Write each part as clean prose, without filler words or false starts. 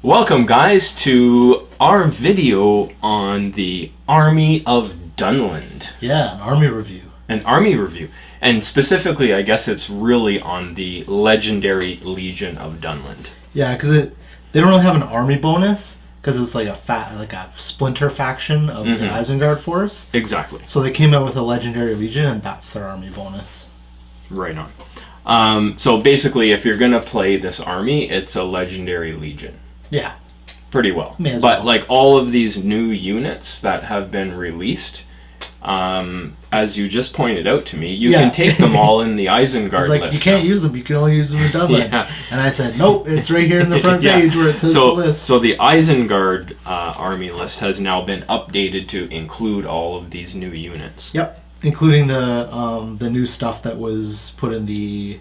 Welcome guys to our video on the Army of Dunland. Yeah, an army review. An army review. And specifically, I guess it's really on the legendary Legion of Dunland. Yeah, because they don't really have an army bonus, because it's like a splinter faction of the Isengard force. Exactly. So they came out with a legendary Legion, and that's their army bonus. Right on. So basically, if you're going to play this army, it's a legendary Legion. Yeah. Pretty well. But like all of these new units that have been released, as you just pointed out to me, you can take them all in the Isengard list. list. You can't use them, you can only use them in Dunland. Yeah. And I said, nope, it's right here in the front page where it says the list. So the Isengard army list has now been updated to include all of these new units. Yep, including the new stuff that was put in the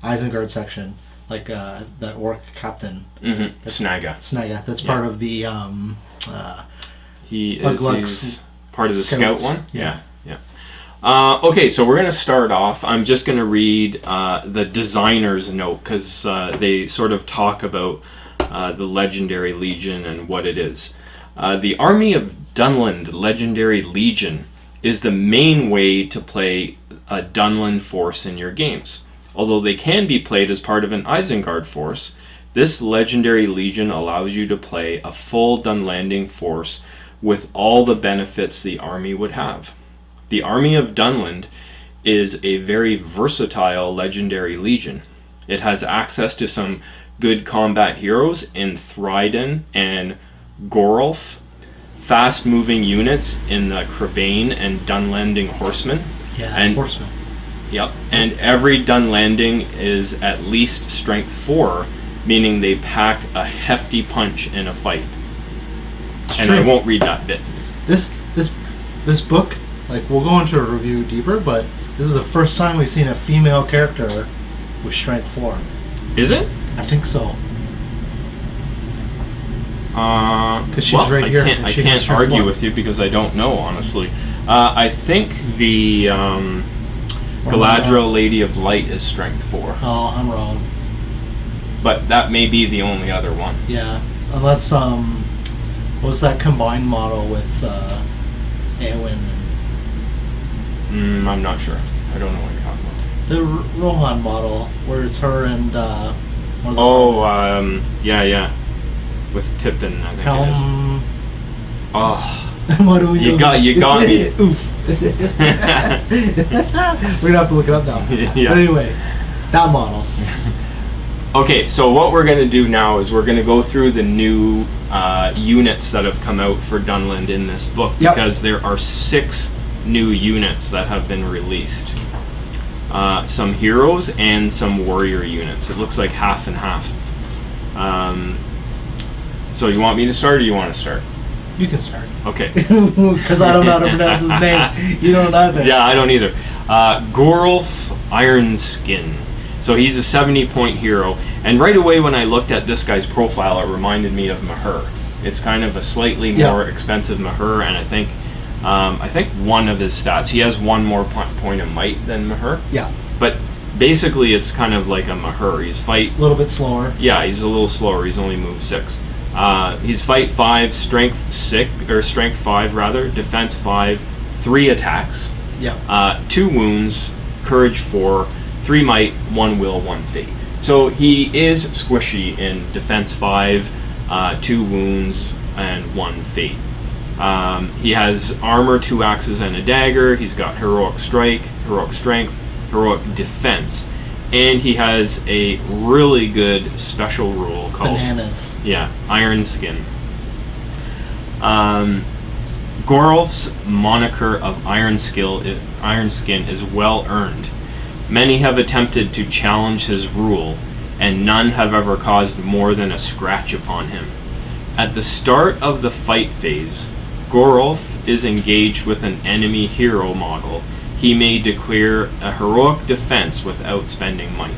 Isengard section. Like that orc captain. Snaga. That's part of the... he's part of the scout one? Yeah. Okay, so we're going to start off. I'm just going to read the designer's note, because they sort of talk about the legendary Legion and what it is. The Army of Dunland Legendary Legion is the main way to play a Dunland force in your games. Although they can be played as part of an Isengard force, this legendary Legion allows you to play a full Dunlanding force with all the benefits the army would have. The Army of Dunland is a very versatile legendary Legion. It has access to some good combat heroes in Theoden and Gorulf, fast-moving units in the Crebain and Dunlanding Horsemen. Horsemen. Yep, and every Dunlanding is at least strength 4, meaning they pack a hefty punch in a fight. I won't read that bit. This book, like, we'll go into a review deeper, but this is the first time we've seen a female character with strength 4. Is it? I think so. Because she's right here. I can't argue with you because I don't know, honestly. I think the Galadriel Lady of Light is strength 4. Oh, I'm wrong. But that may be the only other one. Yeah, unless what's that combined model with Eowyn and... I'm not sure. I don't know what you're talking about. The Rohan model, where it's her and one of the yeah. With Pippin, I think Helm. it is. Oh. What do we you got me. Oof. We're gonna have to look it up now. Yeah. But anyway, that model. Okay, so what we're gonna do now is we're gonna go through the new units that have come out for Dunland in this book, because there are 6 new units that have been released. Some heroes and some warrior units. It looks like half and half. So you want me to start, or you want to start? You can start. Okay. Because I don't know how to pronounce his name. You don't either. Yeah, I don't either. Gorulf Ironskin. So he's a 70-point hero. And right away when I looked at this guy's profile, it reminded me of Mahur. It's kind of a slightly more expensive Mahur, and I think one of his stats, he has one more point of might than Mahur. Yeah. But basically it's kind of like a Mahur. He's fight... A little bit slower. Yeah, he's a little slower. He's only moved 6. He's fight 5, strength 6, or strength 5 rather, defense 5, 3 attacks, 2 wounds, courage 4, 3 might, 1 will, 1 fate. So he is squishy in defense 5, 2 wounds, and 1 fate. He has armor, 2 axes, and a dagger. He's got heroic strike, heroic strength, heroic defense. And he has a really good special rule called... Bananas. Yeah, Iron Skin. Gorulf's moniker of Iron Skin is well earned. Many have attempted to challenge his rule, and none have ever caused more than a scratch upon him. At the start of the fight phase, Gorulf is engaged with an enemy hero model. He may declare a heroic defense without spending might.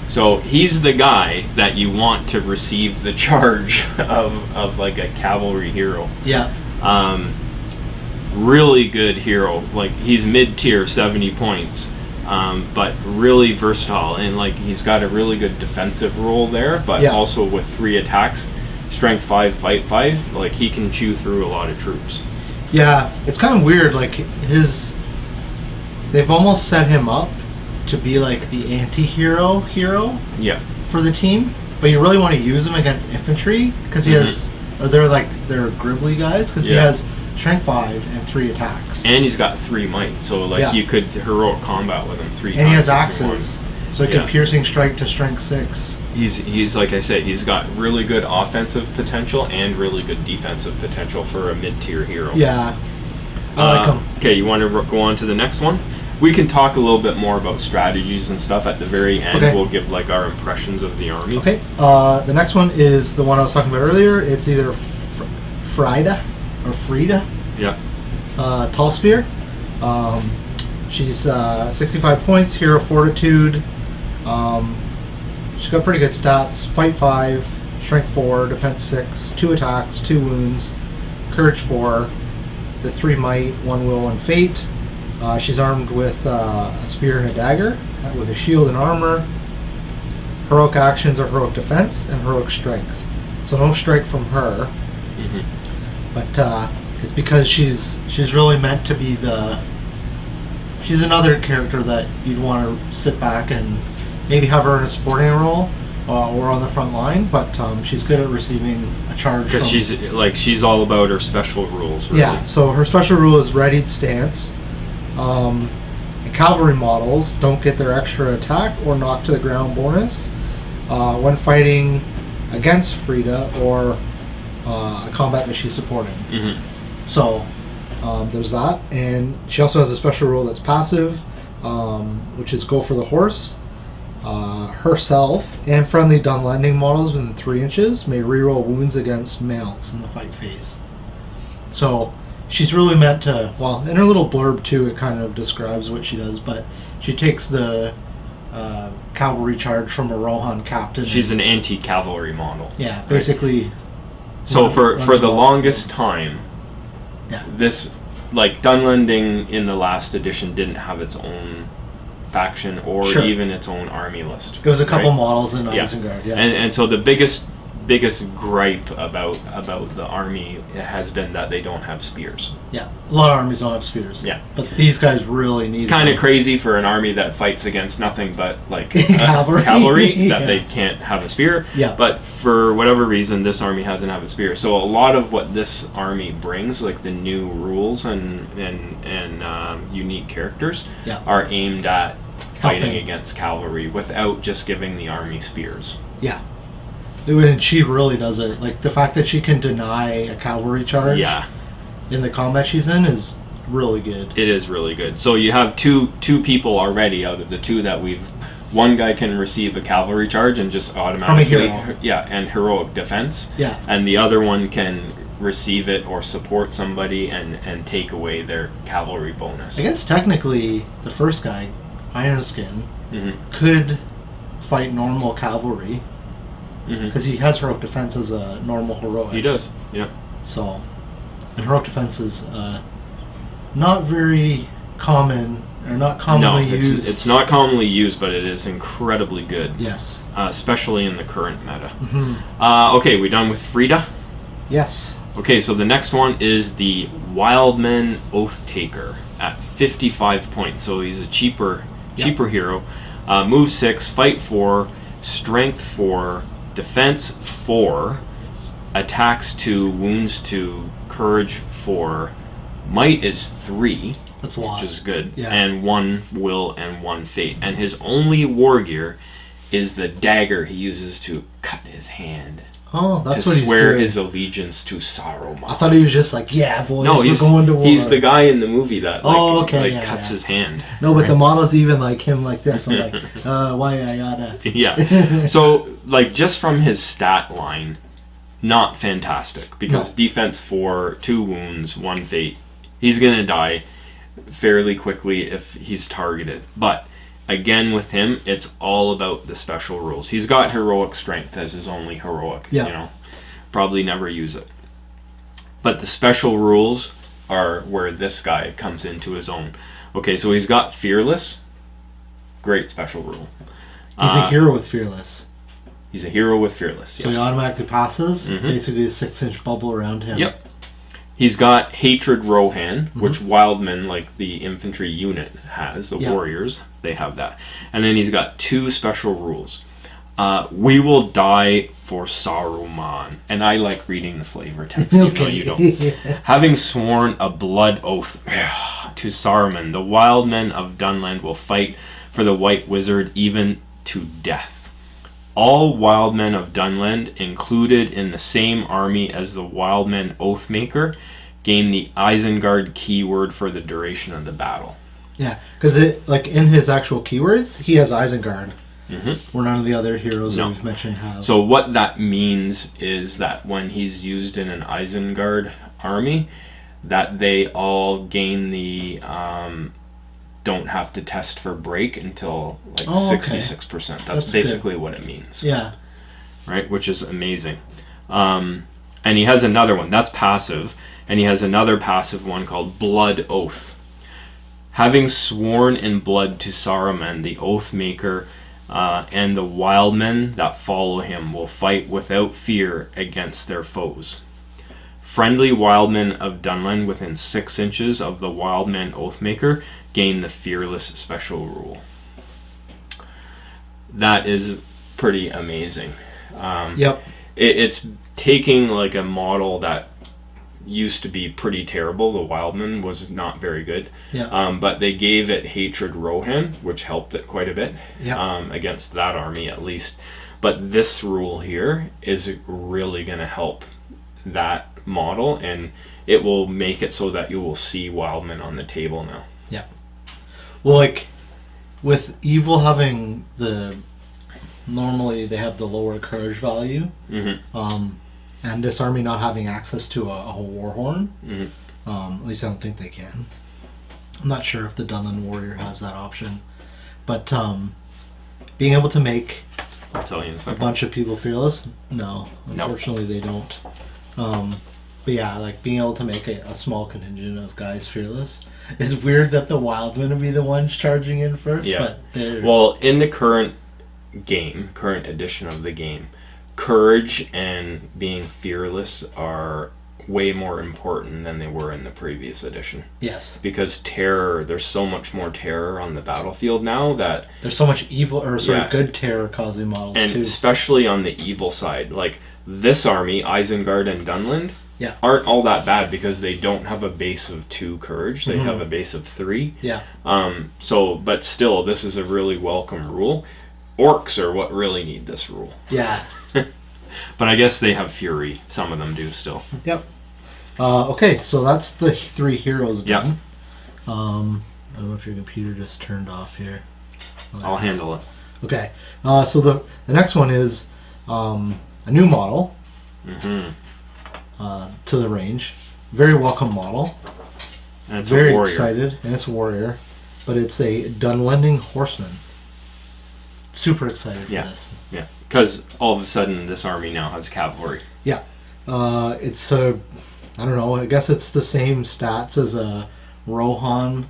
So he's the guy that you want to receive the charge of like a cavalry hero. Yeah. Really good hero. Like, he's mid-tier, 70 points. but really versatile, and like he's got a really good defensive role there, but also with 3 attacks, strength 5, fight 5, like he can chew through a lot of troops. Yeah, it's kind of weird. Like they've almost set him up to be like the anti-hero Yeah. for the team, but you really want to use him against infantry because he has, or they're gribbly guys because he has strength 5 and 3 attacks, and he's got 3 might, so like you could heroic combat with him 3 times. And he has axes, so he could piercing strike to strength 6. He's like I said, he's got really good offensive potential and really good defensive potential for a mid-tier hero. Yeah, I like him. Okay, you want to go on to the next one? We can talk a little bit more about strategies and stuff at the very end. We'll give like our impressions of the army. Okay. The next one is the one I was talking about earlier. It's either Frida or Frida. Yeah. Tall Spear. She's 65 points. Hero Fortitude. She's got pretty good stats. Fight 5, Strength 4, Defense 6, 2 attacks, 2 wounds, Courage 4, the 3 might, 1 will, 1 fate. She's armed with a spear and a dagger, with a shield and armor. Heroic actions are heroic defense and heroic strength. So no strike from her. But it's because she's really meant to be she's another character that you'd want to sit back and maybe have her in a supporting role or on the front line, but she's good at receiving a charge. Because she's all about her special rules. Really. Yeah, so her special rule is readied stance. And cavalry models don't get their extra attack or knock to the ground bonus when fighting against Frida or a combat that she's supporting. So there's that, and she also has a special rule that's passive, which is go for the horse. Herself and friendly Dunlanding models within 3 inches may reroll wounds against males in the fight phase. So she's really meant to, well, in her little blurb too, it kind of describes what she does, but she takes the cavalry charge from a Rohan captain. She's an anti-cavalry model. Yeah, basically. Right. So for the longest time, this, like, Dunlanding in the last edition didn't have its own faction or even its own army list. It was a couple models in Isengard, And so the biggest gripe about the army has been that they don't have spears. Yeah, a lot of armies don't have spears. Yeah, but these guys really need. Kind of crazy for an army that fights against nothing but like cavalry that they can't have a spear. Yeah, but for whatever reason, this army hasn't have a spear. So a lot of what this army brings, like the new rules and unique characters, are aimed at fighting against cavalry without just giving the army spears. Yeah. And she really does it. Like, the fact that she can deny a cavalry charge in the combat she's in is really good. It is really good. So you have two people already out of the 2 that we've... One guy can receive a cavalry charge and just automatically... From a hero. Yeah, and heroic defense. Yeah. And the other one can receive it or support somebody and take away their cavalry bonus. I guess technically the first guy, Ironskin, could fight normal cavalry. Because he has heroic defense as a normal heroic. He does, yeah. So, and heroic defense is not very common, or not commonly used. It's not commonly used, but it is incredibly good. Yes. Especially in the current meta. Okay, we done with Frida? Yes. Okay, so the next one is the Wildman Oathtaker at 55 points. So he's a cheaper hero. Move 6, fight 4, strength 4, defense 4, attacks 2, wounds 2, courage 4, might is 3. That's a lot. Which is good. Yeah. And 1 will and 1 fate. And his only war gear is the dagger he uses to cut his hand. Oh, that's what he's doing. To swear his allegiance to Saruman. I thought he was just like, yeah, boys, we're going to war. He's the guy in the movie that cuts his hand. No, but the model's even like him like this. I'm like, why I gotta... Yeah. So, like, just from his stat line, not fantastic. Because defense 4, 2 wounds, 1 fate. He's going to die fairly quickly if he's targeted. But... Again, with him, it's all about the special rules. He's got heroic strength as his only heroic. Yeah. Probably never use it. But the special rules are where this guy comes into his own. Okay, so he's got fearless, Great special rule. He's a hero with Fearless. He's a hero with Fearless, yes. So he automatically passes, basically a 6-inch bubble around him. Yep. He's got Hatred Rohan, which Wildmen, like the infantry unit, has. The warriors, they have that. And then he's got 2 special rules. We will die for Saruman. And I like reading the flavor text, even though you don't. Having sworn a blood oath to Saruman, the Wildmen of Dunland will fight for the White Wizard even to death. All Wildmen of Dunland included in the same army as the Wildmen Oathmaker gain the Isengard keyword for the duration of the battle. Yeah, because in his actual keywords, he has Isengard, where none of the other heroes that we've mentioned have. So what that means is that when he's used in an Isengard army, that they all gain the don't have to test for break until 66%. That's basically what it means. Yeah. Right, which is amazing. And he has another one that's passive, and he has another passive one called Blood Oath. Having sworn in blood to Saruman, the Oathmaker, and the Wildmen that follow him will fight without fear against their foes. Friendly Wildmen of Dunland within 6 inches of the Wildmen Oathmaker gain the Fearless special rule. That is pretty amazing. Yep. It's taking like a model that used to be pretty terrible. The Wildman was not very good. Yeah. But they gave it Hatred Rohan, which helped it quite a bit against that army at least. But this rule here is really going to help that model, and it will make it so that you will see Wildmen on the table now. Yeah. Well, like with evil having normally they have the lower courage value, and this army not having access to a war horn, at least I don't think they can. I'm not sure if the Dunland warrior has that option, but being able to make I'll tell you in a second. A bunch of people fearless, no, unfortunately they don't. But yeah, like being able to make a small contingent of guys fearless. It's weird that the Wildmen would be the ones charging in first, but they're... Well, in the current edition of the game, courage and being fearless are way more important than they were in the previous edition. Yes. Because terror, there's so much more terror on the battlefield now that... There's so much evil, or good terror causing models and too. And especially on the evil side. Like, this army, Isengard and Dunland, aren't all that bad because they don't have a base of 2 courage. They have a base of 3. Yeah. But still, this is a really welcome rule. Orcs are what really need this rule. Yeah. But I guess they have fury. Some of them do still. Yep. Okay, so that's the 3 heroes done. I don't know if your computer just turned off here. I'll handle it. Okay. So the next one is a new model to the range. Very welcome model. And it's very a warrior. Excited, and it's a warrior. But it's a Dunlending horseman. Super excited for this. Yeah, because all of a sudden this army now has cavalry. Yeah. It's a... I don't know, I guess it's the same stats as a Rohan,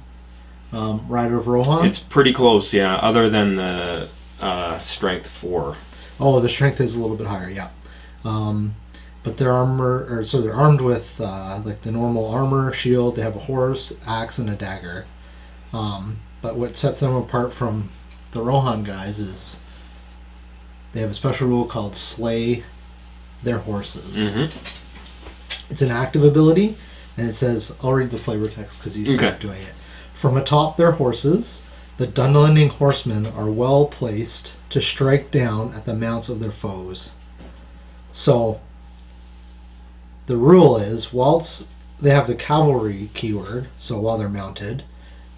Rider of Rohan. It's pretty close, yeah, other than the strength 4. Oh, the strength is a little bit higher, yeah. But their armor, they're armed with like the normal armor, shield, they have a horse, axe, and a dagger. But what sets them apart from the Rohan guys is they have a special rule called Slay Their Horses. It's an active ability, and it says, I'll read the flavor text because you started doing it. From atop their horses, the Dunlending horsemen are well placed to strike down at the mounts of their foes. So, the rule is, whilst they have the cavalry keyword, so while they're mounted,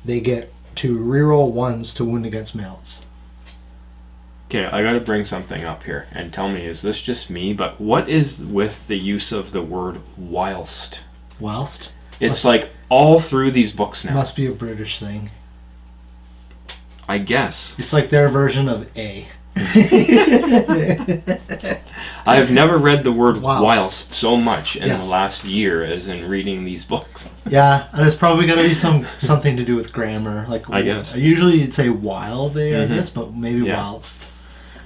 they get to reroll 1s to wound against mounts. Okay, I gotta bring something up here and tell me, is this just me? But what is with the use of the word whilst? Whilst? It's like all through these books now. Must be a British thing. I guess. It's like their version of A. I have never read the word Whilst. whilst so much in Yeah. the last year as in reading these books. Yeah, and it's probably got to be something to do with grammar. Like I guess. Usually you'd say while they are Mhm. this, but maybe Yeah. whilst.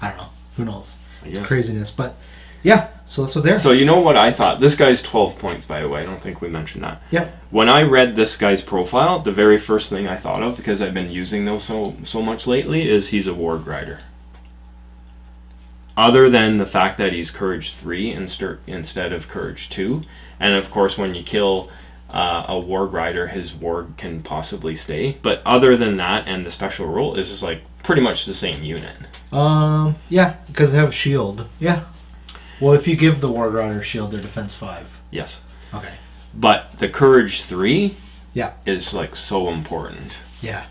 I don't know. Who knows? I It's guess. craziness. But yeah, so that's what they're. So you know what I thought? This guy's 12 points, by the way. I don't think we mentioned that. Yep. When I read this guy's profile, the very first thing I thought of, because I've been using those so much lately, is he's a Warg Rider. Other than the fact that he's Courage 3 instead of Courage 2. And of course, when you kill a Warg Rider, his Warg can possibly stay. But other than that, and the special rule, is just like pretty much the same unit. Yeah, because they have shield. Yeah. Well, if you give the Warg Rider shield, their defense 5. Yes. Okay. But the Courage 3 Yeah. is like so important. Yeah.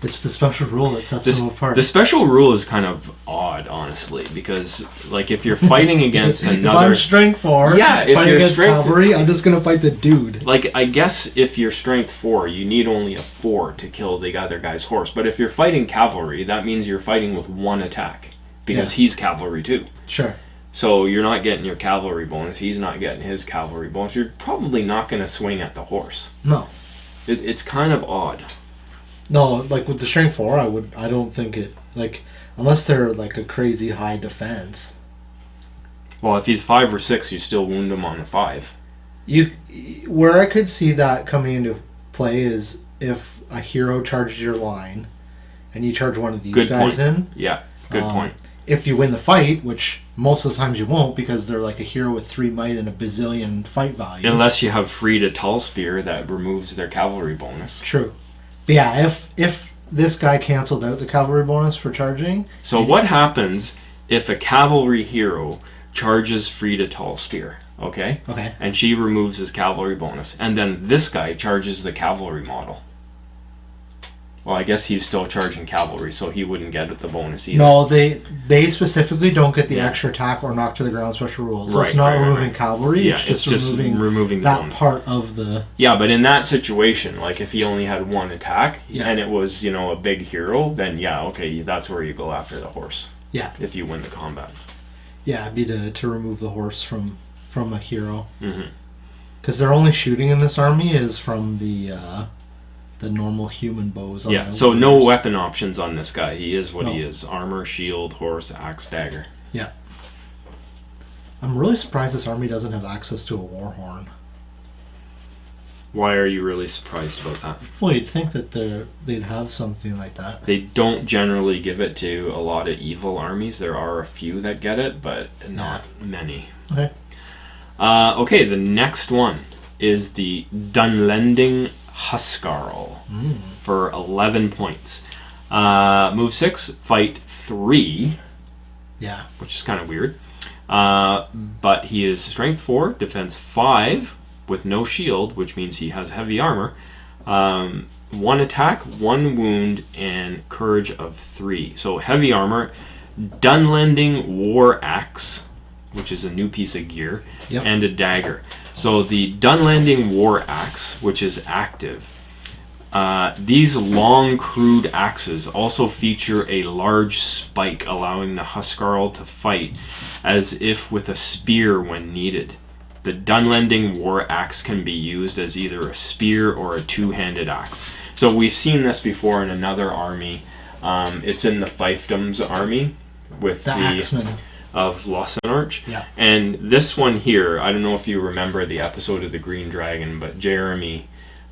It's the special rule that sets them apart. The special rule is kind of odd, honestly, because like if you're fighting against If I'm another, strength 4, Yeah, if fighting you're against strength- cavalry, I'm just gonna fight the dude. like I guess if you're strength 4, you need only a 4 to kill the other guy's horse. But if you're fighting cavalry, that means you're fighting with 1 attack because he's cavalry too. Sure. So you're not getting your cavalry bonus. He's not getting his cavalry bonus. You're probably not going to swing at the horse. No. It's kind of odd. No, like with the strength 4, I don't think it, like, unless they're like a crazy high defense. Well, if he's 5 or 6, you still wound him on a 5. Where I could see that coming into play is if a hero charges your line and you charge one of these Good guys point. in. Yeah, good point. If you win the fight, which most of the times you won't because they're like a hero with 3 might and a bazillion fight value. Unless you have Free to Tall Spear that removes their cavalry bonus. True. But yeah, if this guy canceled out the cavalry bonus for charging. So what happens if a cavalry hero charges Free to Tall Spear? Okay? Okay. And she removes his cavalry bonus. And then this guy charges the cavalry model. Well, I guess he's still charging cavalry, so he wouldn't get the bonus either. No, they specifically don't get the Yeah. extra attack or knock to the ground special rules. So Right, it's not right, removing right. cavalry, Yeah, it's just removing the that bonus. part of the... Yeah, but in that situation, like if he only had 1 attack Yeah. and it was, a big hero, then yeah, okay, that's where you go after the horse. Yeah. If you win the combat. Yeah, it'd be to remove the horse from a hero. Mm-hmm. Because their only shooting in this army is from the normal human bows. On Yeah, the so no warriors. weapon options on this guy. He is what he No. is. Armor, shield, horse, axe, dagger. Yeah. I'm really surprised this army doesn't have access to a war horn. Why are you really surprised about that? Well, you'd think that they'd have something like that. They don't generally give it to a lot of evil armies. There are a few that get it, but not many. Okay. Okay, the next one is the Dunlending Huskarl for 11 points. Move 6, fight 3, Yeah. which is kind of weird. But he is strength 4, defense 5, with no shield, which means he has heavy armor. 1 attack, 1 wound, and courage of 3. So heavy armor, Dunlending War Axe, which is a new piece of gear, Yep. and a dagger. So the Dunlending War Axe, which is active, these long, crude axes also feature a large spike, allowing the Huskarl to fight as if with a spear when needed. The Dunlending War Axe can be used as either a spear or a two-handed axe. So we've seen this before in another army. It's in the Fiefdoms army with The Axeman. of Lossenarch. Yeah. And this one here, I don't know if you remember the episode of the Green Dragon, but Jeremy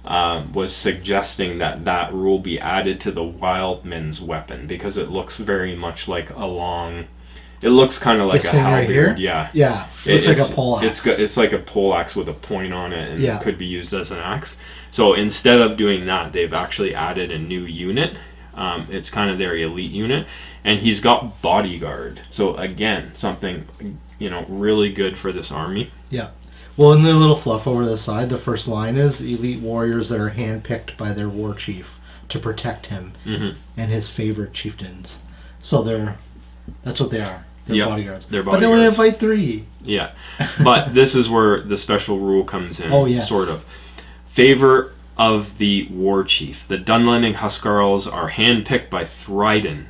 was suggesting that rule be added to the Wildman's weapon because it looks very much like a long... It looks kind of like This a thing right halberd. here? Yeah. Yeah. It's like a pole axe. It's like a pole axe with a point on it and Yeah. it could be used as an axe. So instead of doing that, they've actually added a new unit. It's kind of their elite unit. And he's got bodyguard. So again, something, really good for this army. Yeah. Well, in the little fluff over the side, the first line is elite warriors that are handpicked by their war chief to protect him and his favorite chieftains. So that's what they are. They're Yep, bodyguards. they're But they only have bodyguards. fight 3. Yeah. But this is where the special rule comes in. Oh, yes. Sort of. Favor of the war chief. The Dunlending Huskarls are handpicked by Theoden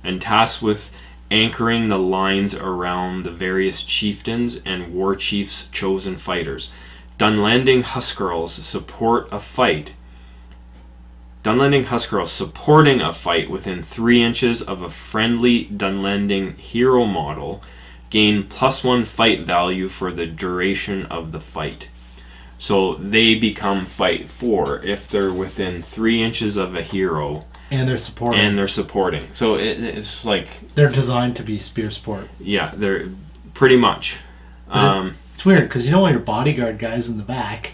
and tasked with anchoring the lines around the various chieftains and war chiefs' chosen fighters. Dunlanding Huskarls support a fight. Dunlanding Huskarls supporting a fight within 3 inches of a friendly Dunlanding hero model gain +1 fight value for the duration of the fight. So they become fight 4 if they're within 3 inches of a hero. And they're supporting. So it's like... They're designed to be spear support. Yeah, they're pretty much. It's weird, because you don't want your bodyguard guys in the back.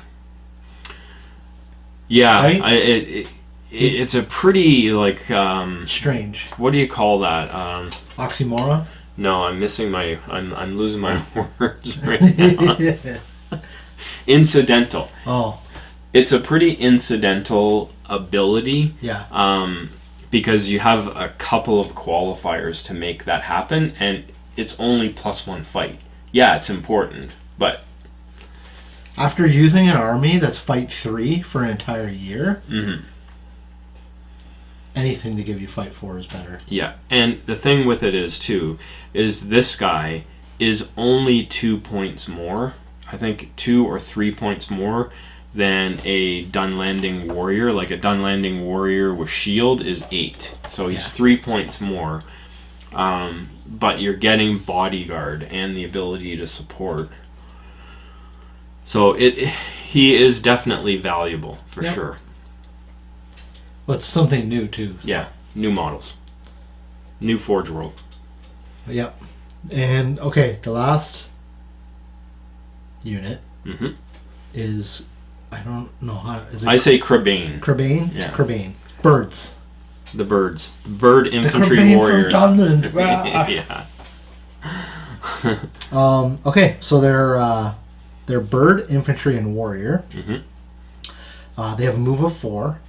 Yeah, right? It's a pretty, like... strange. What do you call that? Oxymoron? No, I'm missing my... I'm losing my words right now. Incidental. Oh. It's a pretty incidental ability. Yeah. Because you have a couple of qualifiers to make that happen, and it's only +1 fight. Yeah, it's important, but... After using an army that's fight 3 for an entire year, anything to give you fight 4 is better. Yeah, and the thing with it is, too, is this guy is only 2 points more. I think 2 or 3 points more than a Dunlanding warrior. Like a Dunlanding warrior with shield is 8. So he's 3 points more. But you're getting bodyguard and the ability to support. So he is definitely valuable for sure. Well, it's something new too. So. Yeah, new models. New Forge World. Yep. And okay, the last unit is, I don't know how, is it? I say Crabane. Crabane? Yeah. Crabane. Birds. The birds. Bird infantry the warriors. From Dunland. Yeah. Okay, so they're bird infantry and warrior. They have a move of 4,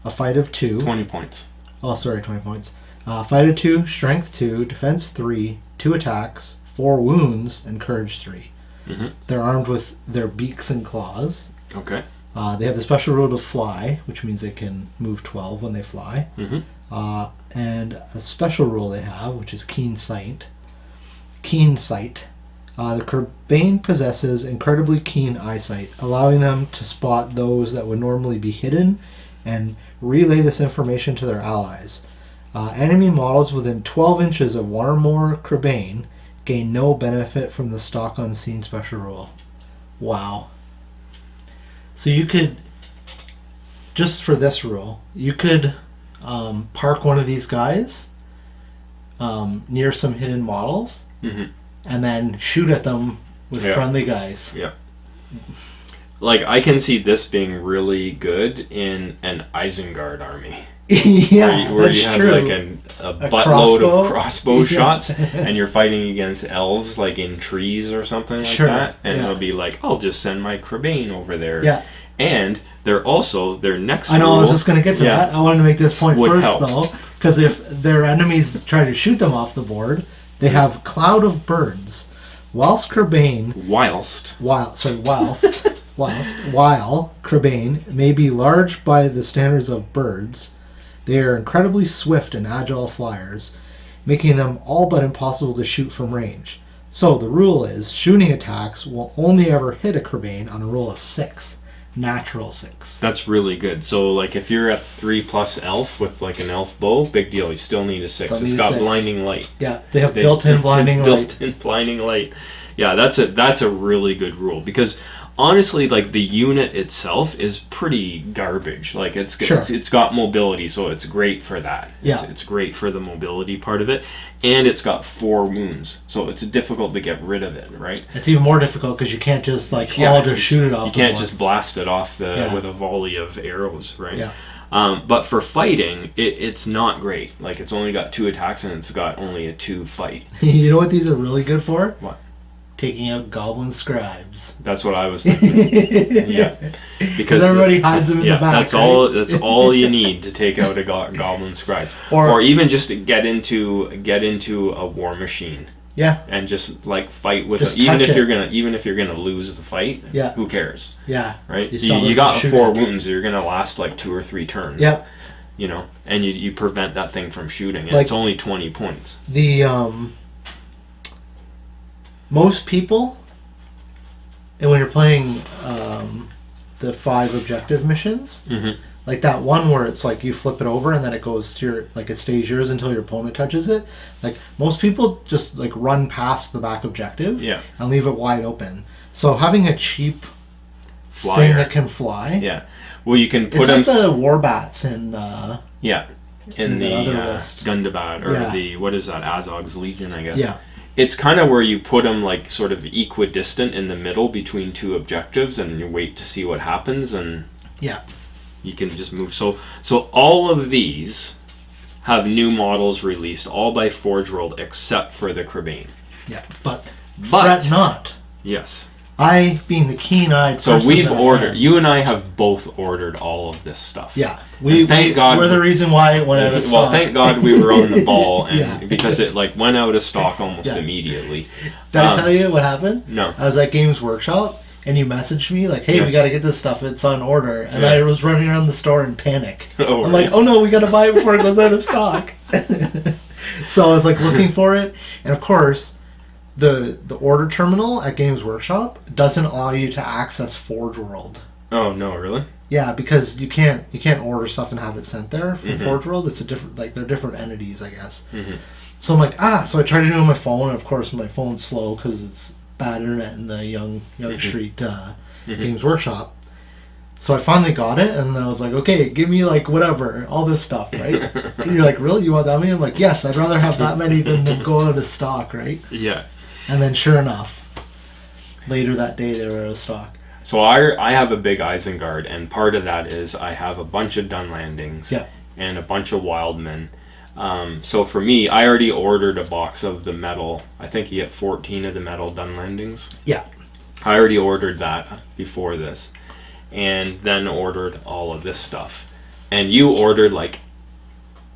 a fight of 2. 20 points. Oh, sorry, 20 points. Fight of 2, strength 2, defense 3, 2 attacks, 4 wounds, and courage 3. They're armed with their beaks and claws. Okay. They have the special rule to fly, which means they can move 12 when they fly. And a special rule they have, which is keen sight. Keen sight. The Crabane possesses incredibly keen eyesight, allowing them to spot those that would normally be hidden and relay this information to their allies. Enemy models within 12 inches of one or more Crabane gain no benefit from the Stalk Unseen special rule. Wow. So you could, just for this rule, you could park one of these guys near some hidden models and then shoot at them with friendly guys. Yeah. Like, I can see this being really good in an Isengard army. Yeah, where you that's have true. like a buttload of crossbow shots, and you're fighting against elves like in trees or something like that, and it'll be like, I'll just send my Crabane over there. Yeah. And they're also, their next I know, rule, I was just going to get to that. I wanted to make this point would first, help. though, because if their enemies try to shoot them off the board, they have Cloud of Birds. Whilst Crabane... While Crabane may be large by the standards of birds, they are incredibly swift and agile flyers, making them all but impossible to shoot from range. So the rule is, shooting attacks will only ever hit a Crabane on a roll of 6. Natural 6. That's really good. So, like, if you're a 3+ elf with, like, an elf bow, big deal. You still need a 6. It's got blinding light. Yeah, they have built-in blinding light. Built-in blinding light. Yeah, that's a really good rule, because honestly, like, the unit itself is pretty garbage. Like, it's got mobility, so it's great for that. Yeah. It's great for the mobility part of it, and it's got 4 wounds, so it's difficult to get rid of it, right? It's even more difficult because you can't just just shoot it off. You can't just blast it off with a volley of arrows, right? Yeah. But for fighting, it's not great. Like, it's only got 2 attacks and it's got only a 2 fight. You know what these are really good for? What? Taking out goblin scribes. That's what I was thinking. Yeah, because everybody hides them in the back. That's all you need to take out a goblin scribe, or even just to get into a war machine. Yeah. And just like fight with just it. Even if you're gonna lose the fight. Yeah. Who cares? Yeah. Right. You got 4 wounds. You're gonna last like 2 or 3 turns. Yeah. you know, and you prevent that thing from shooting. And Like- it's only 20 points. The most people, and when you're playing the 5 objective missions, Mm-hmm. like that one where it's like you flip it over and then it goes to your, like it stays yours until your opponent touches it. Like most people just like run past the back objective Yeah. and leave it wide open. So having a cheap Flyer. thing that can fly, Yeah. Well, you can put it's them. like the war bats in Yeah. In in the the other list. Gundabad, or Yeah. the, what is that, Azog's Legion, I guess. yeah. It's kind of where you put them like sort of equidistant in the middle between 2 objectives, and you wait to see what happens, and Yeah. you can just move. So all of these have new models released, all by Forge World, except for the Crebain. Yeah. But But- fret not. Yes. I, being the keen-eyed So person we've that I ordered. am- You and I have both ordered all of this stuff. Yeah, And thank God- we're the reason why it went out of stock. Well, thank God we were on the ball, and Yeah. because it like went out of stock almost Yeah. immediately. Did I tell you what happened? No. I was at Games Workshop, and you messaged me like, "Hey, Yeah. we got to get this stuff. It's on order." And Yeah. I was running around the store in panic. Oh, I'm right. like, "Oh no, we got to buy it before it goes out of stock." So I was like looking for it, and of course, the order terminal at Games Workshop doesn't allow you to access Forge World. Oh no, really? Yeah, because you can't order stuff and have it sent there from Mhm. Forge World. It's a different, like they're different entities, I guess. Mm-hmm. So I'm like, so I tried to do it on my phone, and of course my phone's slow because it's bad internet in the Young Street Games Workshop. So I finally got it, and I was like, okay, give me like whatever, all this stuff, right? And you're like, really? You want that many? I'm like, yes, I'd rather have that many than them go out of stock, right? Yeah. And then sure enough, later that day they were out of stock. So I have a big Isengard, and part of that is I have a bunch of Dunlandings Yeah. and a bunch of Wildmen. So for me, I already ordered a box of the metal. I think you get 14 of the metal Dunlandings. Yeah. I already ordered that before this, and then ordered all of this stuff. And you ordered like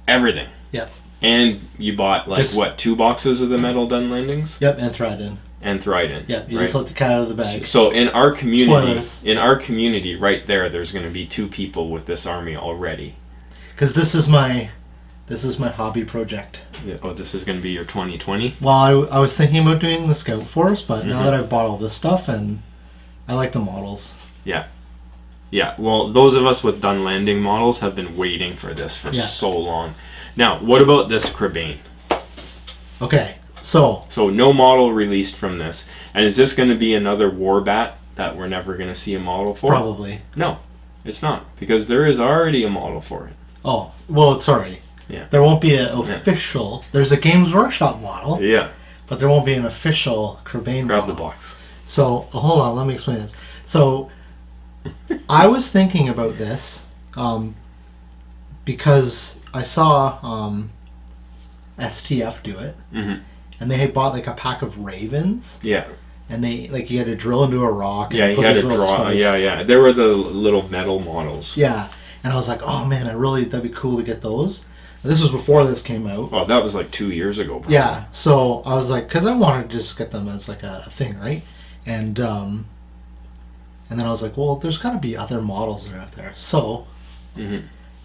everything. Yeah. And you bought like Just- what, 2 boxes of the metal Dunlandings Yep, and Threaten. and Thryden. Yeah, you right? just let the cat out of the bag. So in our Spoilers. community, right there's going to be 2 people with this army already. Because this is my hobby project. Yeah, oh, this is going to be your 2020. Well, I was thinking about doing the Scout Force, but now Mhm. that I've bought all this stuff, and I like the models. Yeah. Well, those of us with Dunlanding models have been waiting for this for Yeah. so long. Now, what about this Crebain? Okay, so So no model released from this, and is this going to be another Warbat that we're never going to see a model for? probably. No, it's not, because there is already a model for it. Oh, well, sorry. Yeah. There won't be an official. There's a Games Workshop model, Yeah. but there won't be an official Crebain Grab model. the box. So hold on, let me explain this. So I was thinking about this because I saw STF do it, Hmm. and they had bought like a pack of ravens, Yeah. and they like you had to drill into a rock. Yeah, and he put had these to little draw. spikes. Yeah. There were the little metal models. Yeah, and I was like, oh man, that'd be cool to get those. This was before this came out. Well, that was like 2 years ago. Probably. Yeah, so I was like, because I wanted to just get them as like a thing, right? And then I was like, well, there's got to be other models that are out there. So Hmm.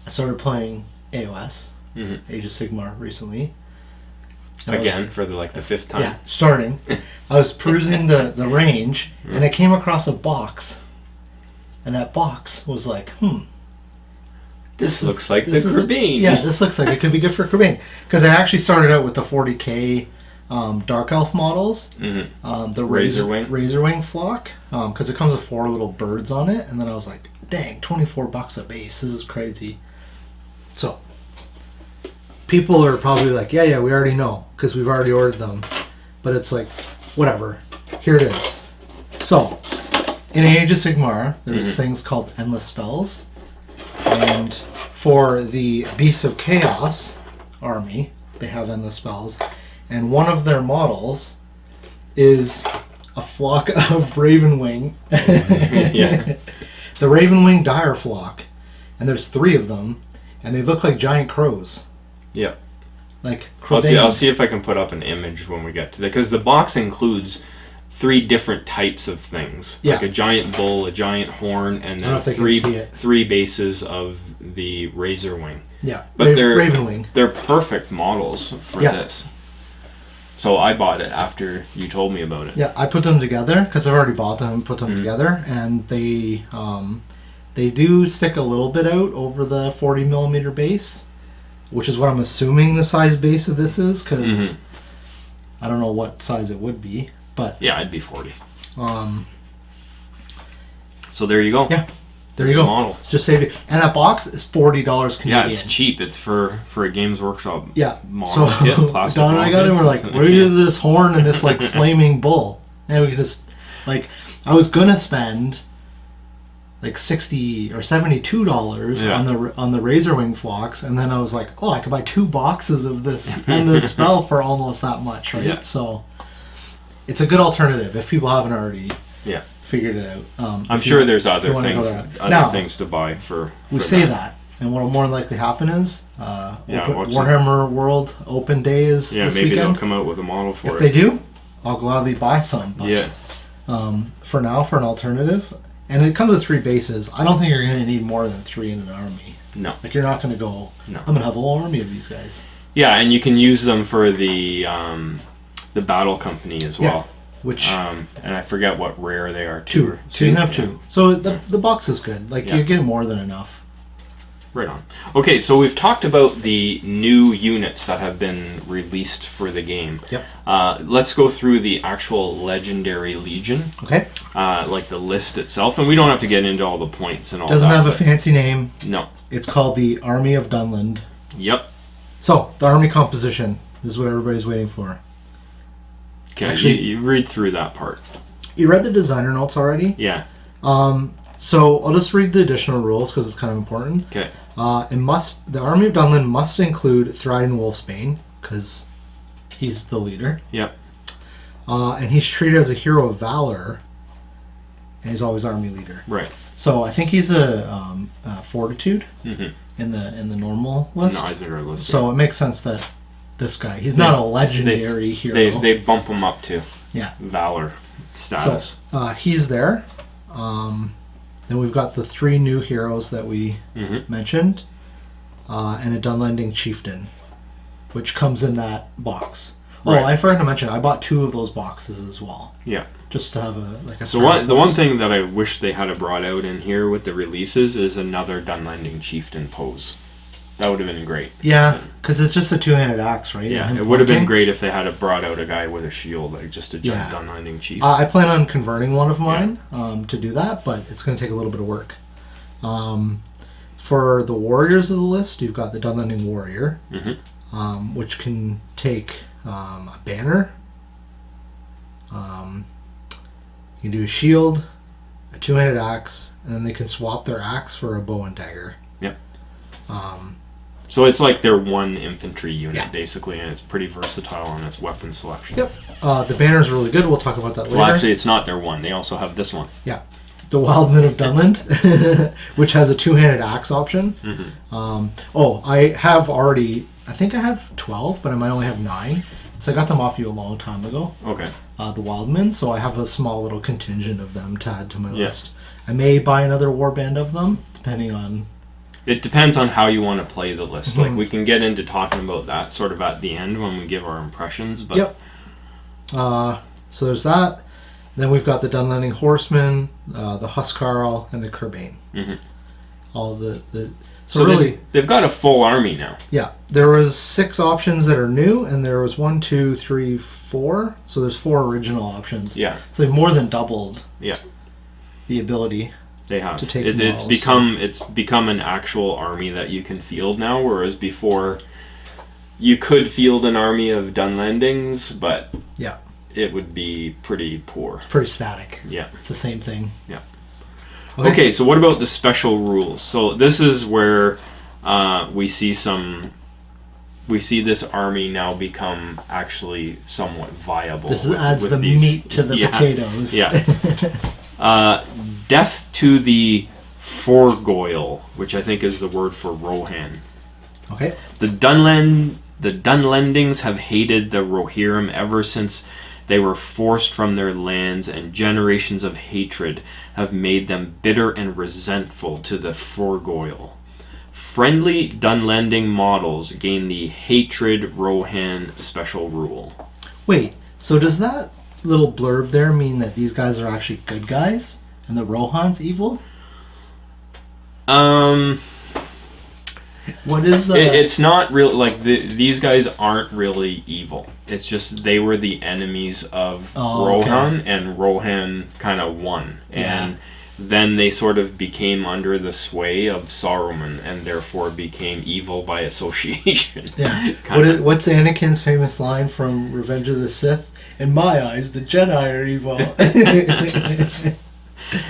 I started playing AOS, Hmm. Age of Sigmar, recently. And I was- Again, for the 5th time. yeah, starting. I was perusing the range, and I came across a box. And that box was like, This looks like the is a- Crebain. Yeah, this looks like it could be good for Crebain. Because I actually started out with the 40k Dark Elf models. Hmm. The Razorwing flock. Because it comes with 4 little birds on it. And then I was like, dang, $24 a base. This is crazy. So, people are probably like, yeah, we already know. Because we've already ordered them. But it's like, whatever. Here it is. So, in Age of Sigmar, there's things called endless spells. And for the Beasts of Chaos army, they have endless spells. And one of their models is a flock of Ravenwing. Yeah. The Ravenwing Dire Flock. And there's 3 of them. And they look like giant crows. Yeah. Like I'll Crebain. see if I can put up an image when we get to that, because the box includes 3 different types of things. Yeah. Like a giant bull, a giant horn, and I don't know then if they can see it. 3 bases of the Razorwing. Yeah, But they're Ravenwing. They're perfect models for this. So I bought it after you told me about it. Yeah, I put them together because I've already bought them and put them together, and they do stick a little bit out over the 40 millimeter base, which is what I'm assuming the size base of this is, because I don't know what size it would be, but yeah, it'd be 40. So there you go. Yeah, there you go. Model. It's just save you. And that box is $40 Canadian. Yeah, it's cheap. It's for a Games Workshop. Yeah. Model kit, plastic. Don and I got it. We're like, what do you do with this horn and this like flaming bull? And we could just like, I was gonna spend like $60 or $72 on the Razorwing Phlox, and then I was like, oh, I could buy 2 boxes of this and this spell for almost that much, right? Yeah. So it's a good alternative if people haven't already figured it out. I'm sure there's other things to buy for we say that, and what will more than likely happen is Warhammer World Open Day is this maybe weekend. they'll come out with a model for it. If they do, I'll gladly buy some. But, yeah. For now, for an alternative, and it comes with 3 bases. I don't think you're going to need more than 3 in an army. No. Like you're not going to go. No. I'm going to have a whole army of these guys. Yeah, and you can use them for the battle company as well. Yeah. Which and I forget what rare they are. 2. So you can have 2. So the box is good. Like you get more than enough. Right on. Okay, so we've talked about the new units that have been released for the game. Yep. Let's go through the actual Legendary Legion. Okay. Like the list itself, and we don't have to get into all the points and all Doesn't that. have a fancy name. No. It's called the Army of Dunland. Yep. So, the army composition. This is what everybody's waiting for. Okay, Actually, you read through that part. You read the designer notes already? Yeah. So I'll just read the additional rules because it's kind of important. Okay. The Army of Dunland must include Thryden Wolfsbane because he's the leader. Yep. And he's treated as a hero of valor, and he's always army leader. Right. So I think he's a fortitude in the normal list. In the Isildur list. So it makes sense that this guy, he's not a legendary hero. They bump him up to valor status. So he's there. Then we've got the 3 new heroes that we mentioned, and a Dunlanding chieftain, which comes in that box. Right. Oh, I forgot to mention, I bought 2 of those boxes as well. Yeah. Just to have a So the one thing that I wish they had brought out in here with the releases is another Dunlanding chieftain pose. That would have been great. Yeah, because it's just a 2-handed axe, right? Yeah, it would have been great if they had brought out a guy with a shield, like just a giant Dunlanding chief. I plan on converting one of mine to do that, but it's going to take a little bit of work. For the warriors of the list, you've got the Dunlanding warrior, which can take a banner. You can do a shield, a 2-handed axe, and then they can swap their axe for a bow and dagger. Yep. So it's like their one infantry unit, basically, and it's pretty versatile on its weapon selection. Yep. The banner's really good. We'll talk about that later. Well, actually, it's not their one. They also have this one. Yeah. The Wildmen of Dunland, which has a 2-handed axe option. I have already... I think I have 12, but I might only have 9. So I got them off you a long time ago. Okay. The Wildmen, so I have a small little contingent of them to add to my list. I may buy another warband of them, depending on... It depends on how you want to play the list. Like, we can get into talking about that sort of at the end when we give our impressions. But Yep. So there's that. Then we've got the Dunlanding Horsemen, the Huskarl, and the Kerbane. All the so really they've got a full army now. Yeah, there was 6 options that are new, and there was 1, 2, 3, 4. So there's 4 original options. Yeah. So they've more than doubled. Yeah. The ability. They have. To take it's become an actual army that you can field now, whereas before you could field an army of Dunlandings, but it would be pretty poor. It's pretty static. Yeah. It's the same thing. Yeah. Okay, so what about the special rules? So this is where we see this army now become actually somewhat viable. This adds the meat to the potatoes. Yeah. Death to the Forgoil, which I think is the word for Rohan. Okay. The Dunlandings have hated the Rohirrim ever since they were forced from their lands, and generations of hatred have made them bitter and resentful to the Forgoil. Friendly Dunlanding models gain the Hatred Rohan special rule. Wait, so does that little blurb there mean that these guys are actually good guys and the Rohan's evil? What is it's not real. Like these guys aren't really evil. It's just they were the enemies of Rohan, and Rohan kind of won, and then they sort of became under the sway of Saruman, and therefore became evil by association. Yeah. What's Anakin's famous line from Revenge of the Sith? In my eyes, the Jedi are evil.